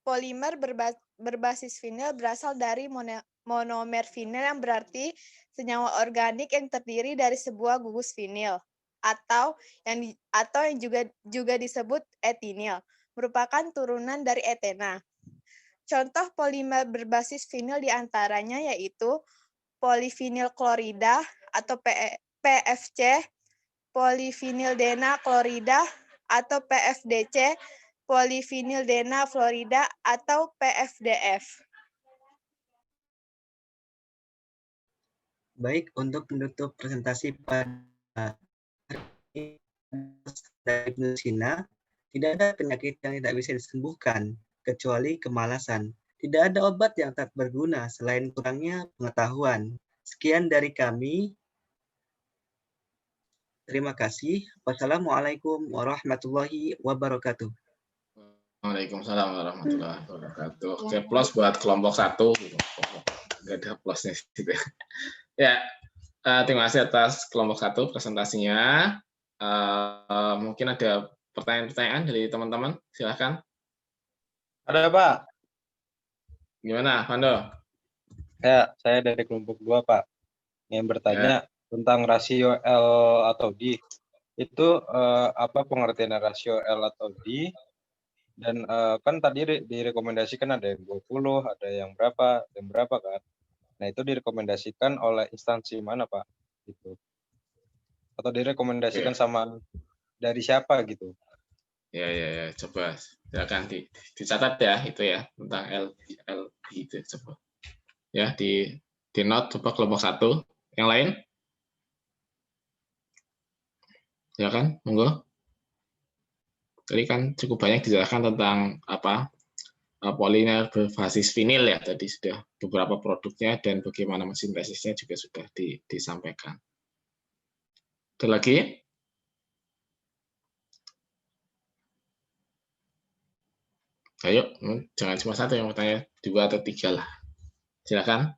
Polimer berbasis vinil berasal dari monomer vinil yang berarti senyawa organik yang terdiri dari sebuah gugus vinil atau yang juga disebut etinil, merupakan turunan dari etena. Contoh polimer berbasis vinil diantaranya yaitu polivinil klorida atau PFC, polivinil dena klorida atau PFDC, polivinil dena florida atau PFDF. Baik, untuk menutup presentasi pada hari ini dari Sina, tidak ada penyakit yang tidak bisa disembuhkan kecuali kemalasan. Tidak ada obat yang tak berguna selain kurangnya pengetahuan. Sekian dari kami. Terima kasih. Wassalamualaikum warahmatullahi wabarakatuh. Waalaikumsalam warahmatullahi wabarakatuh. Oke, plus buat kelompok 1. Nggak ada plusnya gitu. Ya, terima kasih atas kelompok 1 presentasinya. Mungkin ada pertanyaan-pertanyaan dari teman-teman. Silakan. Ada, Pak. Gimana, Pando? Ya, saya dari kelompok 2, Pak. Yang bertanya tentang rasio L atau D. Itu apa pengertian rasio L atau D? Dan kan tadi direkomendasikan ada yang 20, ada yang berapa kan? Nah, itu direkomendasikan oleh instansi mana, Pak? Gitu. Atau direkomendasikan sama dari siapa gitu? Ya, coba silakan dicatat ya itu ya tentang LD itu coba. Ya, di note coba kelompok 1. Yang lain? Ya kan, monggo. Tadi kan cukup banyak dijelaskan tentang apa polimer berbasis vinil ya, tadi sudah beberapa produknya dan bagaimana sintesisnya juga sudah disampaikan. Ada lagi? Ayo, jangan cuma satu yang bertanya, 2 atau 3 lah. Silakan.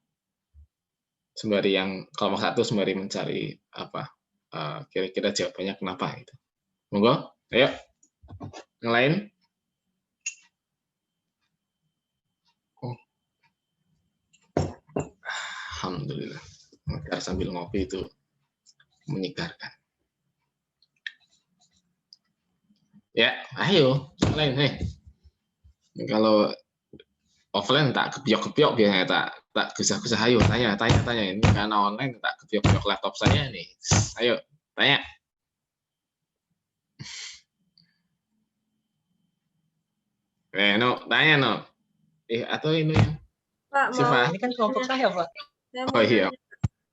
Sembari yang kelompok 1 sembari mencari apa kira-kira jawabannya kenapa itu. Monggo, ayo. Yang lain? Alhamdulillah. Sambil ngopi itu menyegarkan. Ya, ayo. Yang lain, Kalau offline tak kebiok-kebiok biasanya tak gusah-gusah, ayo tanya ini karena online tak kebiok-kebiok laptop saya nih. Ayo, tanya. Tanya no. Atau ini Pak, ini kan kelompok saya, Pak. Oh iya.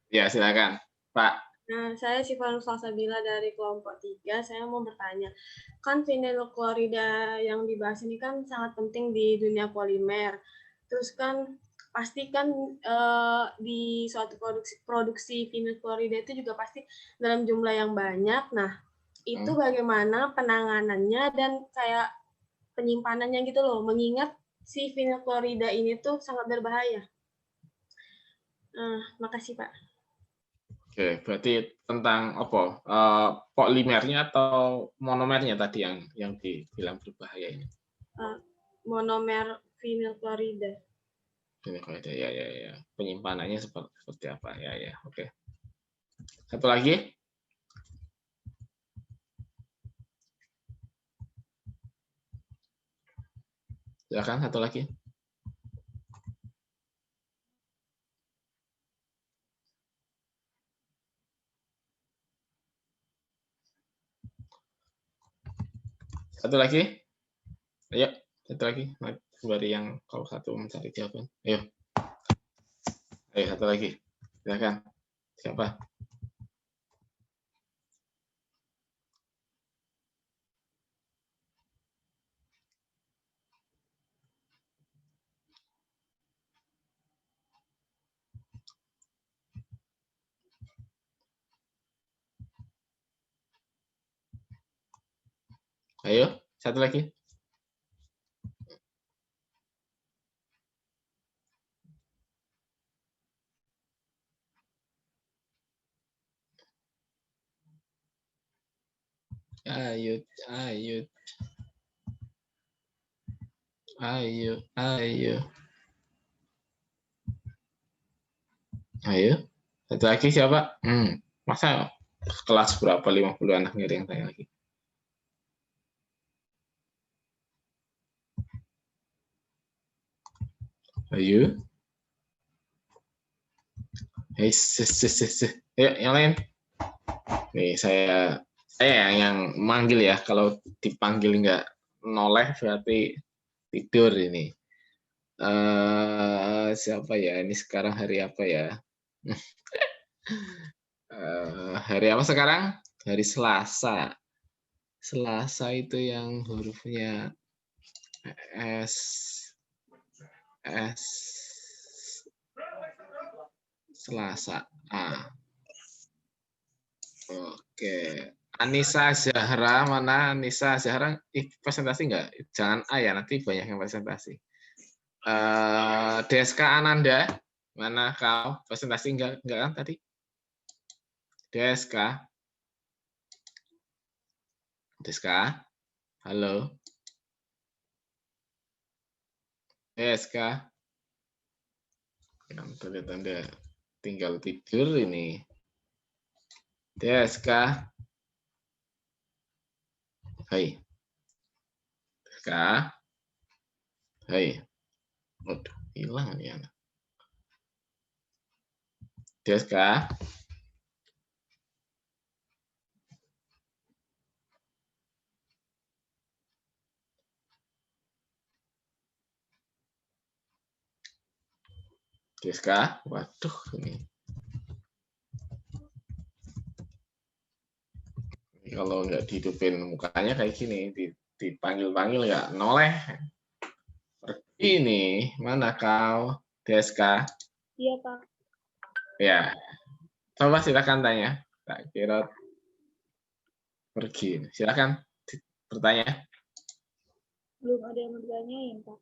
Ya, silakan, Pak. Nah, saya Syifa Salsabila dari kelompok 3. Saya mau bertanya, kan vinil klorida yang dibahas ini kan sangat penting di dunia polimer. Terus kan pasti kan di suatu produksi vinil klorida itu juga pasti dalam jumlah yang banyak. Nah, itu bagaimana penanganannya dan kayak penyimpanannya gitu loh, mengingat si vinil klorida ini tuh sangat berbahaya. Makasih, Pak. Oke, berarti tentang apa? Polimernya atau monomernya tadi yang dibilang berbahaya ini? Monomer vinil klorida. Vinil klorida, ya. Penyimpanannya seperti apa? Ya. Oke. Satu lagi? Silakan, satu lagi. Satu lagi? Ayo, satu lagi. Dari yang kalau 1 mencari jawaban. Ayo, satu lagi. Silakan. Siapa? Ayo, satu lagi. Ayo, ayo. Ayo, ayo. Ayo. Satu lagi siapa? Masa kelas berapa 50 anak ngiring yang tanya lagi? Ayo. Ayo, yang lain. Nih, saya yang manggil ya. Kalau dipanggil nggak noleh berarti tidur ini. Siapa ya? Ini sekarang hari apa ya? Hari apa sekarang? Hari Selasa. Selasa itu yang hurufnya S. Selasa. Oke. Anissa Zahra, mana Anissa Zahra? Presentasi nggak? Jangan A ya, nanti banyak yang presentasi. Deska Ananda, mana kau? Presentasi enggak kan tadi? Deska, halo. Deska, yang terlihat Anda tinggal tidur ini. Deska, hai. Deska, hai. Waduh, hilang nih anak. Deska. Deska, waduh ini. Kalau nggak dihidupin mukanya kayak gini, dipanggil-panggil nggak noleh. Ini mana kau, Deska? Iya, Pak. Ya, coba silakan tanya. Tak kira pergi. Silakan bertanya. Belum ada yang bertanyain, Pak.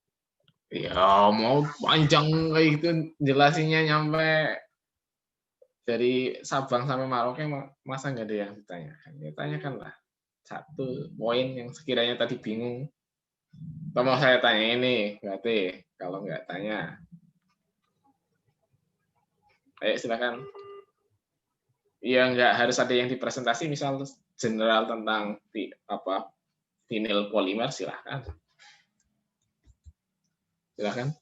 Ya, mau panjang kayak gitu jelasinnya nyampe dari Sabang sampai Merauke, masa nggak ada yang ditanyakan? Ya, tanyakanlah satu poin yang sekiranya tadi bingung. Atau mau saya tanya ini, berarti kalau nggak tanya, ayo silakan. Ya nggak harus ada yang dipresentasi, misal general tentang vinil polimer, silakan. Silakan.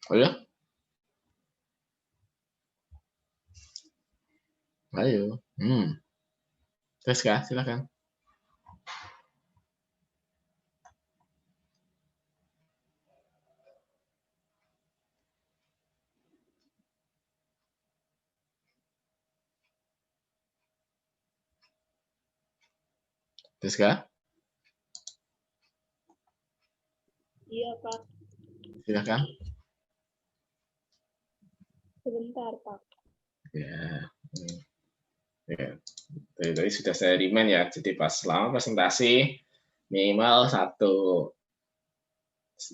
Oh ya? Ayo. Terus kah? Silakan. Terus kah? Iya, Pak. Silakan. Sebentar, Pak. Ya. Tadi sudah saya remind ya. Jadi pas selama presentasi minimal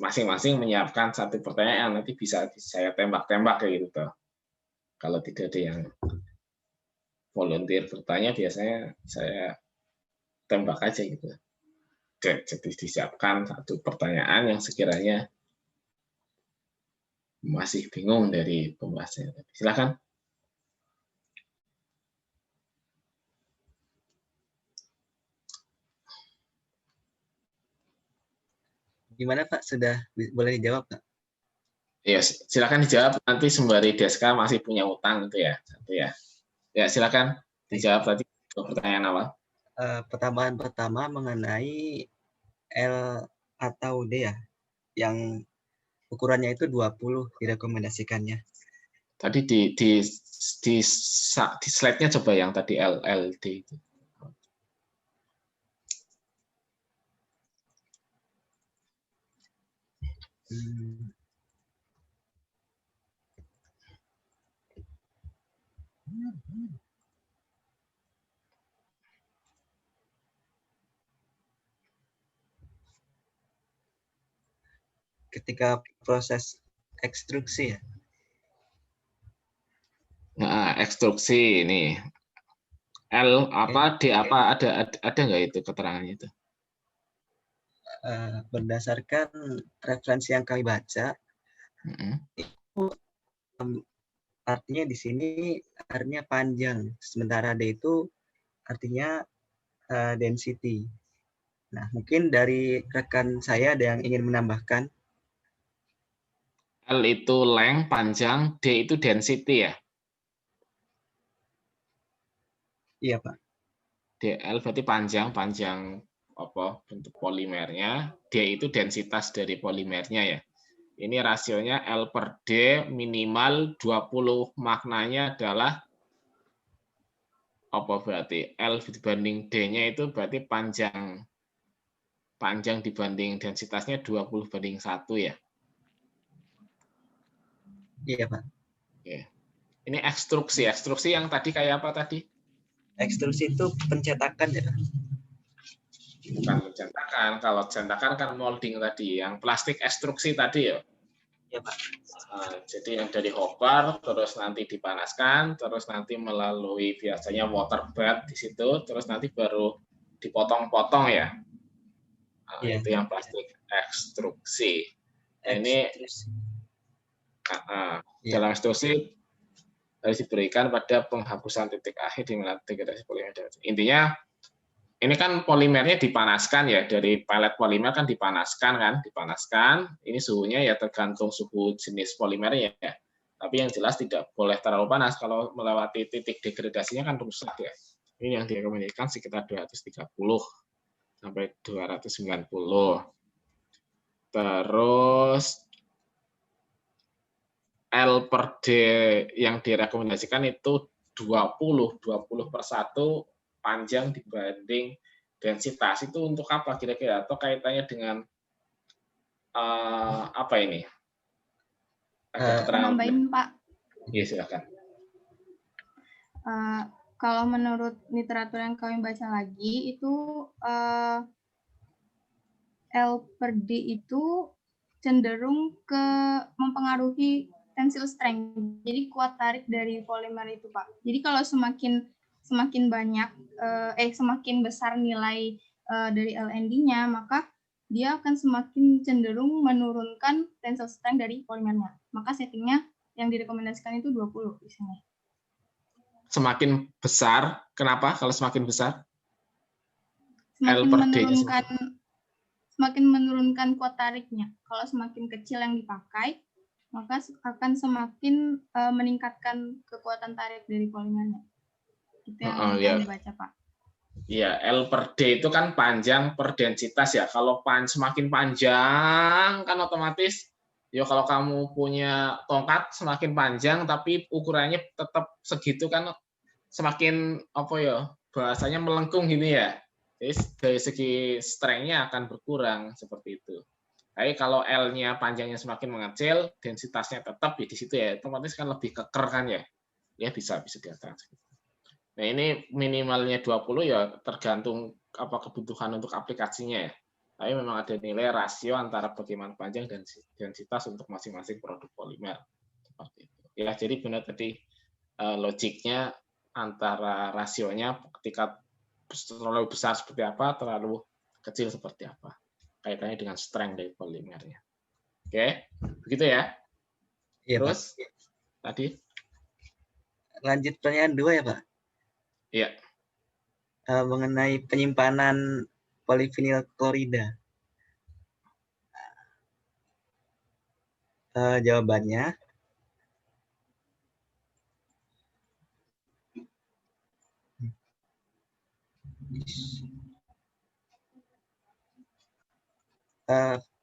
masing-masing menyiapkan satu pertanyaan, nanti bisa saya tembak-tembak kayak gitu. Kalau tidak ada yang volunteer bertanya, biasanya saya tembak aja gitu. Jadi disiapkan satu pertanyaan yang sekiranya masih bingung dari pembahasannya. Silakan. Gimana Pak? Sudah boleh dijawab Pak? Ya, silakan dijawab. Nanti sembari Deska masih punya utang itu ya. Satu ya. Ya, silakan dijawab tadi pertanyaan awal. Pertanyaan pertama mengenai L atau D ya, yang ukurannya itu 20 direkomendasikannya. Tadi di slide-nya coba yang tadi LLD itu. Ketika proses ekstruksi ya. Nah, ekstruksi ini L apa D apa ada nggak itu keterangannya itu? Berdasarkan referensi yang kami baca, itu artinya di sini artinya panjang, sementara D itu artinya density. Nah, mungkin dari rekan saya ada yang ingin menambahkan. L itu length panjang, D itu density ya? Iya Pak. DL berarti panjang apa bentuk polimernya, D itu densitas dari polimernya ya. Ini rasionya L per D minimal 20, maknanya adalah apa berarti? L dibanding D-nya itu berarti panjang dibanding densitasnya 20/1 ya. Iya Pak. Oke. Ini ekstruksi yang tadi kayak apa tadi? Ekstruksi itu pencetakan ya. Bukan pencetakan, kalau cetakan kan molding tadi, yang plastik ekstruksi tadi ya. Iya Pak. Jadi yang dari hopper, terus nanti dipanaskan, terus nanti melalui biasanya water bath di situ, terus nanti baru dipotong-potong ya. Iya. Itu yang plastik ekstruksi. Ini dalam ekstruksi harus diberikan pada penghapusan titik akhir di degradasi polimer. Intinya ini kan polimernya dipanaskan ya, dari pelet polimer kan dipanaskan. Ini suhunya ya tergantung suhu jenis polimernya ya. Tapi yang jelas tidak boleh terlalu panas, kalau melewati titik degradasinya kan rusak ya. Ini yang direkomendasikan sekitar 230 sampai 290. Terus L per D yang direkomendasikan itu 20/1 panjang dibanding densitas. Itu untuk apa kira-kira? Atau kaitannya dengan apa ini? Ada keterangan? Nambahin Pak. Iya silakan. Kalau menurut literatur yang kami baca lagi itu L per D itu cenderung ke mempengaruhi tensile strength. Jadi kuat tarik dari polimer itu Pak. Jadi kalau semakin banyak semakin besar nilai dari LND-nya, maka dia akan semakin cenderung menurunkan tensile strength dari polimernya. Maka settingnya yang direkomendasikan itu 20 di sini. Semakin besar, kenapa kalau semakin besar? Semakin menurunkan kuat tariknya. Kalau semakin kecil yang dipakai, maka akan semakin meningkatkan kekuatan tarik dari polimernya. Itu yang dibaca Pak. Iya, L per D itu kan panjang per densitas ya. Kalau semakin panjang kan otomatis ya kalau kamu punya tongkat semakin panjang tapi ukurannya tetap segitu kan semakin apa ya bahasanya melengkung gini ya. Jadi dari segi strength-nya akan berkurang seperti itu. Tapi kalau L-nya panjangnya semakin mengecil, densitasnya tetap di situ ya, otomatis kan lebih keker kan ya. Ya bisa di atas. Nah, ini minimalnya 20 ya tergantung apa kebutuhan untuk aplikasinya ya. Tapi memang ada nilai rasio antara bagaimana panjang dan densitas untuk masing-masing produk polimer. Seperti itu. Ya, jadi benar tadi logiknya antara rasionya ketika terlalu besar seperti apa, terlalu kecil seperti apa. Kaitannya dengan strength dari polimernya. Oke, begitu ya. Iya, terus Pak. Tadi lanjut pertanyaan 2 ya Pak. Iya. Mengenai penyimpanan polivinil klorida. Jawabannya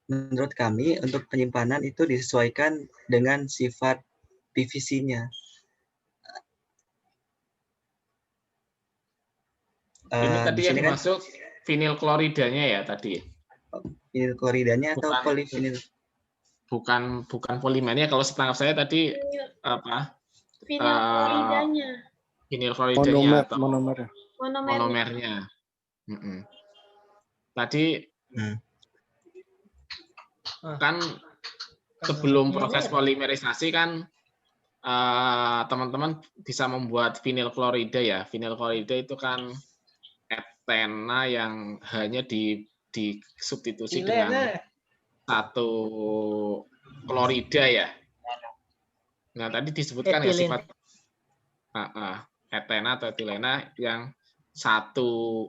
menurut kami untuk penyimpanan itu disesuaikan dengan sifat PVC-nya. Ini tadi Di yang sini kan dimaksud vinil kloridanya ya tadi. vinil kloridanya atau Bukan. polivinil? Bukan polimernya. Kalau setangkap saya tadi apa? Vinil kloridanya. Vinil kloridanya atau Monomernya. monomernya. Tadi kan sebelum proses polimerisasi kan teman-teman bisa membuat vinil klorida ya. Vinil klorida itu kan etena yang hanya disubstitusi dengan satu klorida ya. Nah, tadi disebutkan ya sifat etena atau etilena yang satu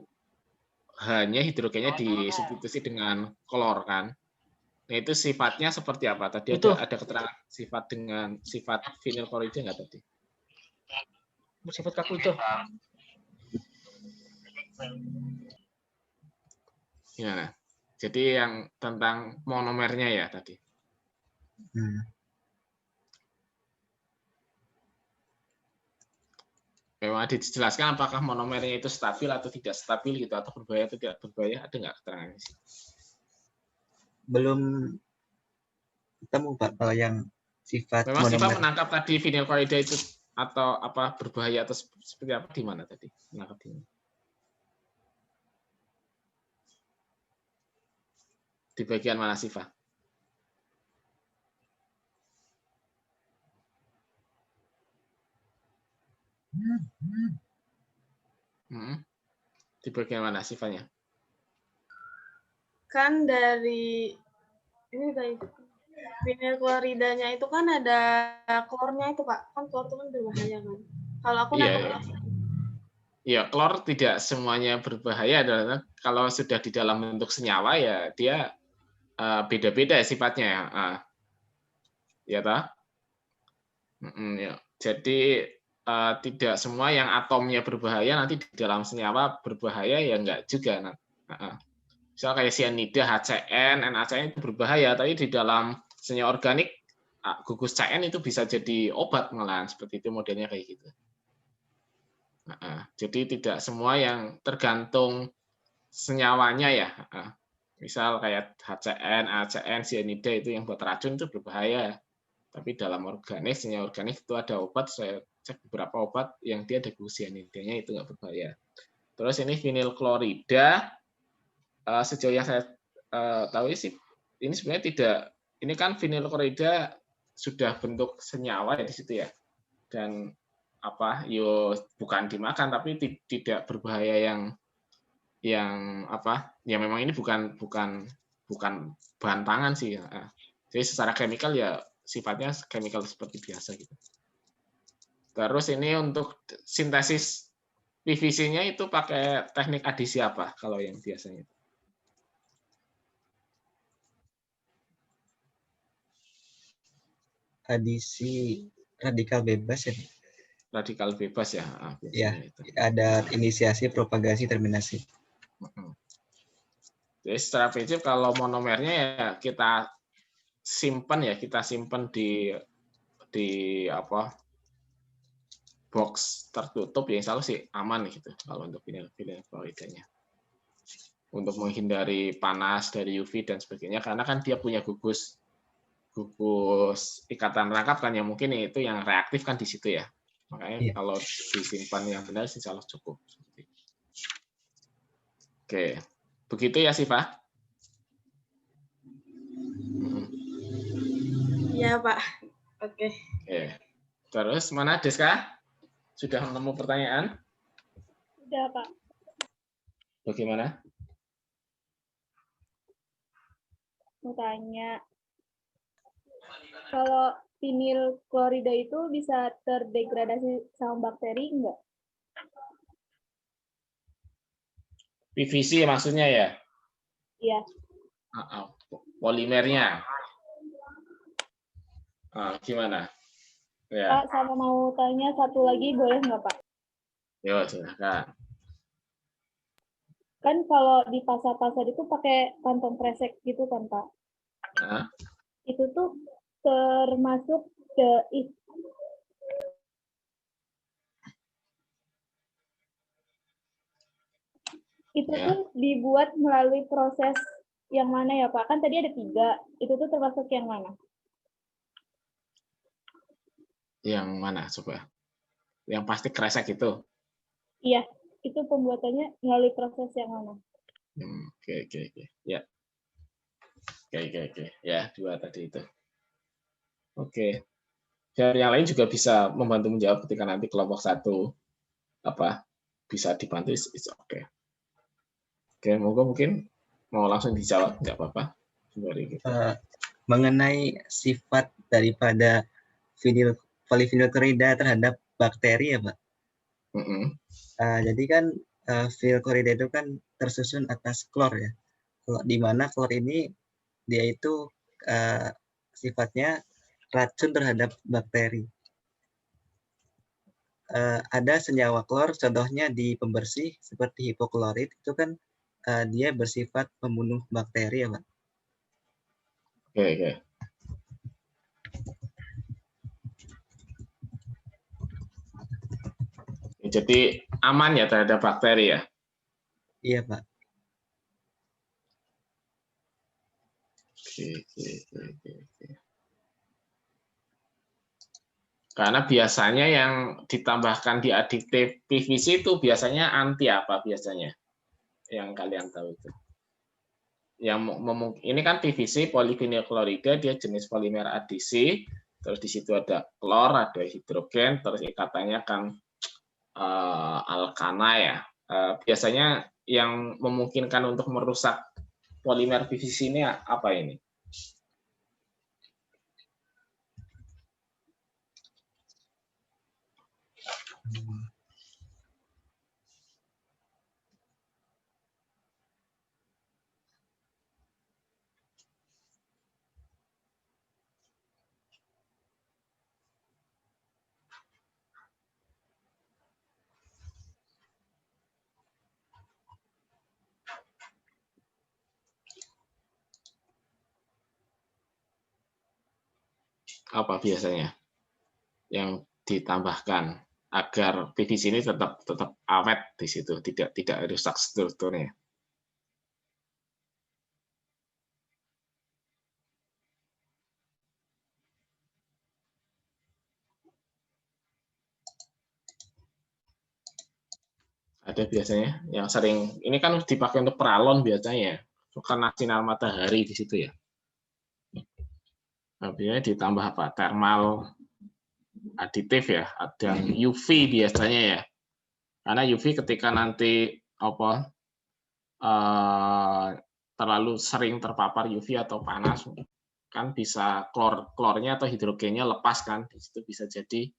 hanya hidrogennya disubstitusi dengan klor kan. Nah, itu sifatnya seperti apa? Tadi ada keterangan sifat dengan sifat vinil klorida nggak tadi? Bersifat kaku itu. Ya, jadi yang tentang monomernya ya tadi. Memang dijelaskan apakah monomernya itu stabil atau tidak stabil gitu, atau berbahaya atau tidak berbahaya, ada nggak keterangannya? Belum ketemu Pak kalau yang sifat memang monomer. Sifat menangkap tadi vinil klorida itu atau apa berbahaya atau seperti apa di mana tadi? Menangkap di mana? Di bagian mana Siva? Di bagian mana Sivanya? Kan dari ini tadi vinil kloridanya itu kan ada klornya itu Pak. Kan klor itu kan berbahaya kan. Kalau aku Iya, klor tidak semuanya berbahaya. Adalah kalau sudah di dalam bentuk senyawa ya dia beda-beda sifatnya ya. Ya toh? Ya. Jadi tidak semua yang atomnya berbahaya nanti di dalam senyawa berbahaya ya enggak juga. Misal kayak cyanida, HCN, NaCN itu berbahaya, tapi di dalam senyawa organik gugus CN itu bisa jadi obat malahan, seperti itu modelnya kayak gitu. Jadi tidak semua yang tergantung senyawanya ya. Misal kayak HCN, ACN, cyanida itu yang buat racun itu berbahaya. Tapi dalam organik, senyawa organik itu ada obat, saya cek beberapa obat yang dia ada gugus cyanidanya itu nggak berbahaya. Terus ini vinil klorida, sejauh yang saya tahu sih, ini sebenarnya tidak, ini kan vinil klorida sudah bentuk senyawa ya di situ ya. Dan apa bukan dimakan tapi tidak berbahaya yang apa ya, memang ini bukan bahan pangan sih ya. Jadi secara chemical ya sifatnya chemical seperti biasa gitu. Terus ini untuk sintesis PVC-nya itu pakai teknik adisi apa kalau yang biasanya? Adisi radikal bebas ya. Radikal bebas ya. Ya, ada inisiasi, propagasi, terminasi. Jadi secara prinsip kalau monomernya ya kita simpan di apa box tertutup ya, insya Allah sih aman gitu kalau untuk vinil kloridanya. Untuk menghindari panas dari UV dan sebagainya, karena kan dia punya gugus ikatan rangkap kan yang mungkin itu yang reaktif kan di situ ya. Makanya kalau disimpan yang benar insya Allah cukup. Oke, begitu ya Siva? Iya Pak. Oke. Terus mana Deska? Sudah menemu pertanyaan? Sudah Pak. Bagaimana? Mau tanya, kalau vinil klorida itu bisa terdegradasi sama bakteri enggak? PVC maksudnya ya? Iya. Polimernya. Gimana? Ya, Pak, sama mau tanya satu lagi, boleh nggak Pak? yo silakan. Kan kalau di pasar-pasar itu pakai kantong kresek gitu kan Pak? Nah, Itu tuh termasuk ke itu ya. tuh dibuat melalui proses yang mana ya Pak? Kan tadi ada 3, itu tuh termasuk yang mana? Yang mana coba? Yang pasti kresek itu. Iya, itu pembuatannya melalui proses yang mana? Oke. Ya. Oke. Ya, 2 tadi itu. Oke. Dan yang lain juga bisa membantu menjawab ketika nanti kelompok 1 bisa dibantu. Oke. Oke, mungkin mau langsung dijawab, nggak apa-apa. Mengenai sifat daripada polyvinylchlorida terhadap bakteri ya Pak. Jadi kan vinylchlorida itu kan tersusun atas klor ya. Di mana klor ini dia itu sifatnya racun terhadap bakteri. Ada senyawa klor, contohnya di pembersih seperti hipoklorit itu kan dia bersifat pembunuh bakteri ya Pak. Oke. Jadi aman ya terhadap bakteri ya? Iya Pak. Oke. Karena biasanya yang ditambahkan di adiktif PVC itu biasanya anti apa biasanya? Yang kalian tahu itu. Ini kan PVC polyvinylchlorida, dia jenis polimer adisi, terus di situ ada klor, ada hidrogen, terus ikatannya kan alkana ya. Biasanya yang memungkinkan untuk merusak polimer PVC ini apa ini? Apa biasanya yang ditambahkan agar PVC ini tetap awet di situ, tidak rusak strukturnya? Ada biasanya yang sering, ini kan dipakai untuk peralon biasanya, karena sinar matahari di situ ya. Biasanya ditambah apa? Thermal aditif ya, dan UV biasanya ya. Karena UV ketika nanti terlalu sering terpapar UV atau panas, kan bisa klornya atau hidrogennya lepas kan, di situ bisa jadi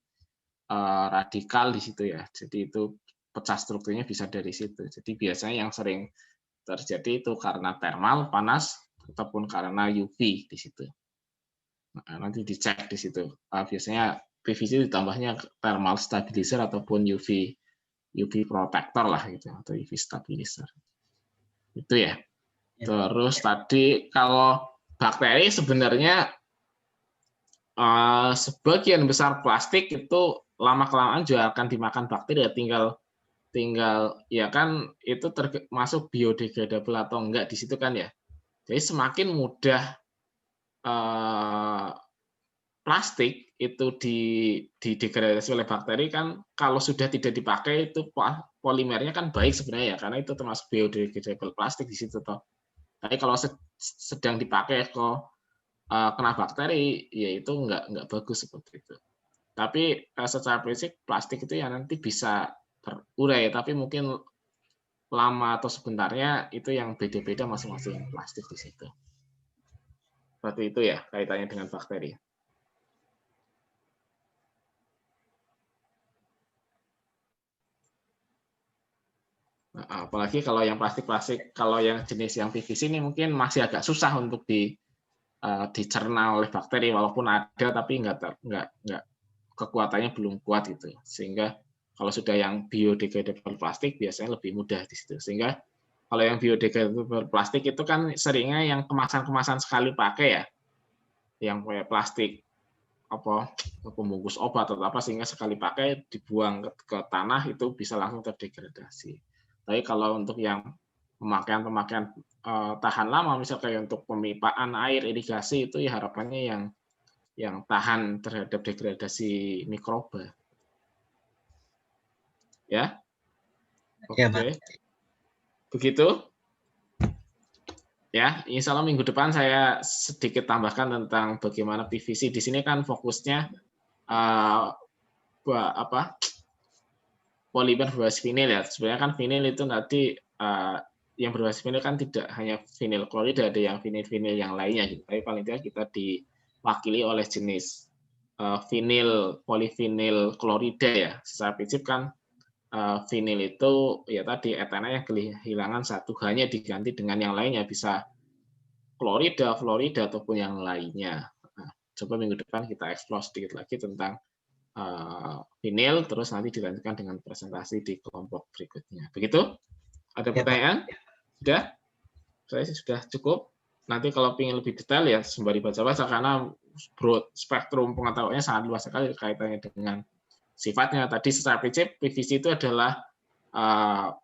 radikal di situ ya. Jadi itu pecah strukturnya bisa dari situ. Jadi biasanya yang sering terjadi itu karena thermal panas ataupun karena UV di situ. Nah, nanti dicek di situ. Biasanya PVC ditambahnya thermal stabilizer ataupun UV protector lah gitu, atau UV stabilizer. Itu ya. Terus tadi kalau bakteri sebenarnya sebagian besar plastik itu lama-kelamaan juga akan dimakan bakteri ya, tinggal ya kan itu termasuk biodegradable atau enggak di situ kan ya. Jadi semakin mudah plastik itu didegradasi oleh bakteri kan, kalau sudah tidak dipakai itu polimernya kan baik sebenarnya ya, karena itu termasuk biodegradable plastik di situ toh. Tapi kalau sedang dipakai kok kena bakteri, ya itu nggak bagus seperti itu. Tapi secara prinsip plastik itu ya nanti bisa terurai, tapi mungkin lama atau sebentarnya itu yang beda-beda masing-masing plastik di situ. Seperti itu ya kaitannya dengan bakteri. Nah, apalagi kalau yang plastik-plastik, kalau yang jenis yang PVC ini mungkin masih agak susah untuk dicerna oleh bakteri, walaupun ada tapi nggak kekuatannya belum kuat gitu. Sehingga kalau sudah yang biodegradable plastik biasanya lebih mudah di situ. Sehingga kalau yang biodegradable plastik itu kan seringnya yang kemasan-kemasan sekali pakai ya, yang kayak plastik pembungkus obat atau apa, sehingga sekali pakai dibuang ke tanah itu bisa langsung terdegradasi. Tapi kalau untuk yang pemakaian tahan lama, misalnya untuk pemipaan air, irigasi, itu ya harapannya yang tahan terhadap degradasi mikroba. Ya, oke. Begitu. Ya, insya Allah minggu depan saya sedikit tambahkan tentang bagaimana PVC. Di sini kan fokusnya polimer berbasis vinil ya. Sebenarnya kan vinil itu nanti yang berbasis vinil kan tidak hanya vinil klorida, ada yang vinil-vinil yang lainnya. Gitu. Tapi paling tidak kita diwakili oleh jenis vinil polivinil klorida ya. Secara prinsip kan vinil itu ya tadi etana yang kehilangan satu, hanya diganti dengan yang lainnya, bisa klorida, fluorida ataupun yang lainnya. Nah, coba minggu depan kita eksplor sedikit lagi tentang vinil, terus nanti dilanjutkan dengan presentasi di kelompok berikutnya. Begitu? Ada pertanyaan? Sudah? Saya sudah cukup. Nanti kalau ingin lebih detail ya sembari baca-baca, karena broad spektrum pengetahuannya sangat luas sekali kaitannya dengan sifatnya. Tadi secara prinsip PVC itu adalah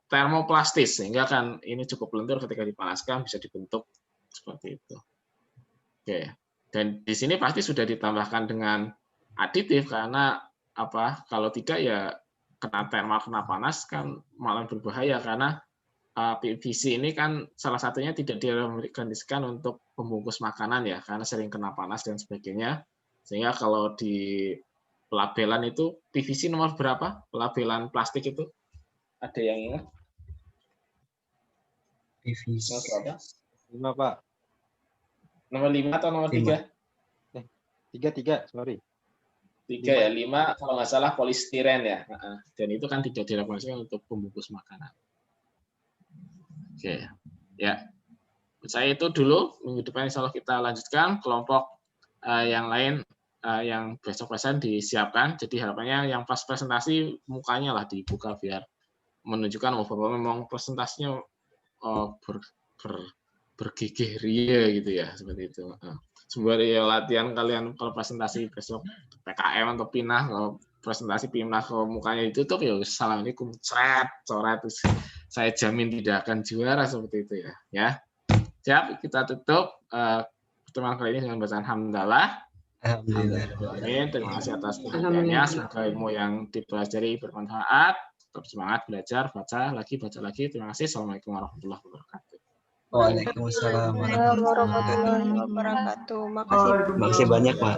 termoplastis, sehingga kan ini cukup lentur ketika dipanaskan bisa dibentuk seperti itu. Oke. Dan di sini pasti sudah ditambahkan dengan aditif, karena kalau tidak ya kena thermal, kena panas kan malah berbahaya, karena PVC ini kan salah satunya tidak direkomendasikan untuk pembungkus makanan ya, karena sering kena panas dan sebagainya. Sehingga kalau di pelabelan itu PVC nomor berapa? Pelabelan plastik itu ada yang ingat? PVC nomor berapa? 5, Pak. Nomor 5 atau nomor 3? 3, sorry. 3 ya, 5 kalau nggak salah polistiren ya. Dan itu kan tidak direkomendasikan untuk pembungkus makanan. Oke, ya. Saya itu dulu, minggu depan insya Allah kita lanjutkan, kelompok yang lain yang besok disiapkan. Jadi harapannya yang pas presentasi mukanya lah dibuka biar menunjukkan bahwa memang presentasinya bergigih ria gitu ya, seperti itu. Sembari latihan kalian kalau presentasi besok PKM atau pinah, kalau presentasi pinah ke mukanya ditutup ya assalamualaikum, coret, saya jamin tidak akan juara seperti itu ya. Ya, siap, kita tutup pertemuan kali ini dengan bacaan hamdalah. Alhamdulillah. Amin. Terima kasih atas perhatiannya. Semoga ilmu yang dipelajari bermanfaat. Tetap semangat belajar, baca lagi. Terima kasih. Assalamualaikum warahmatullahi wabarakatuh. Waalaikumsalam warahmatullahi wabarakatuh. Wabarakatuh. Makasih banyak, Pak.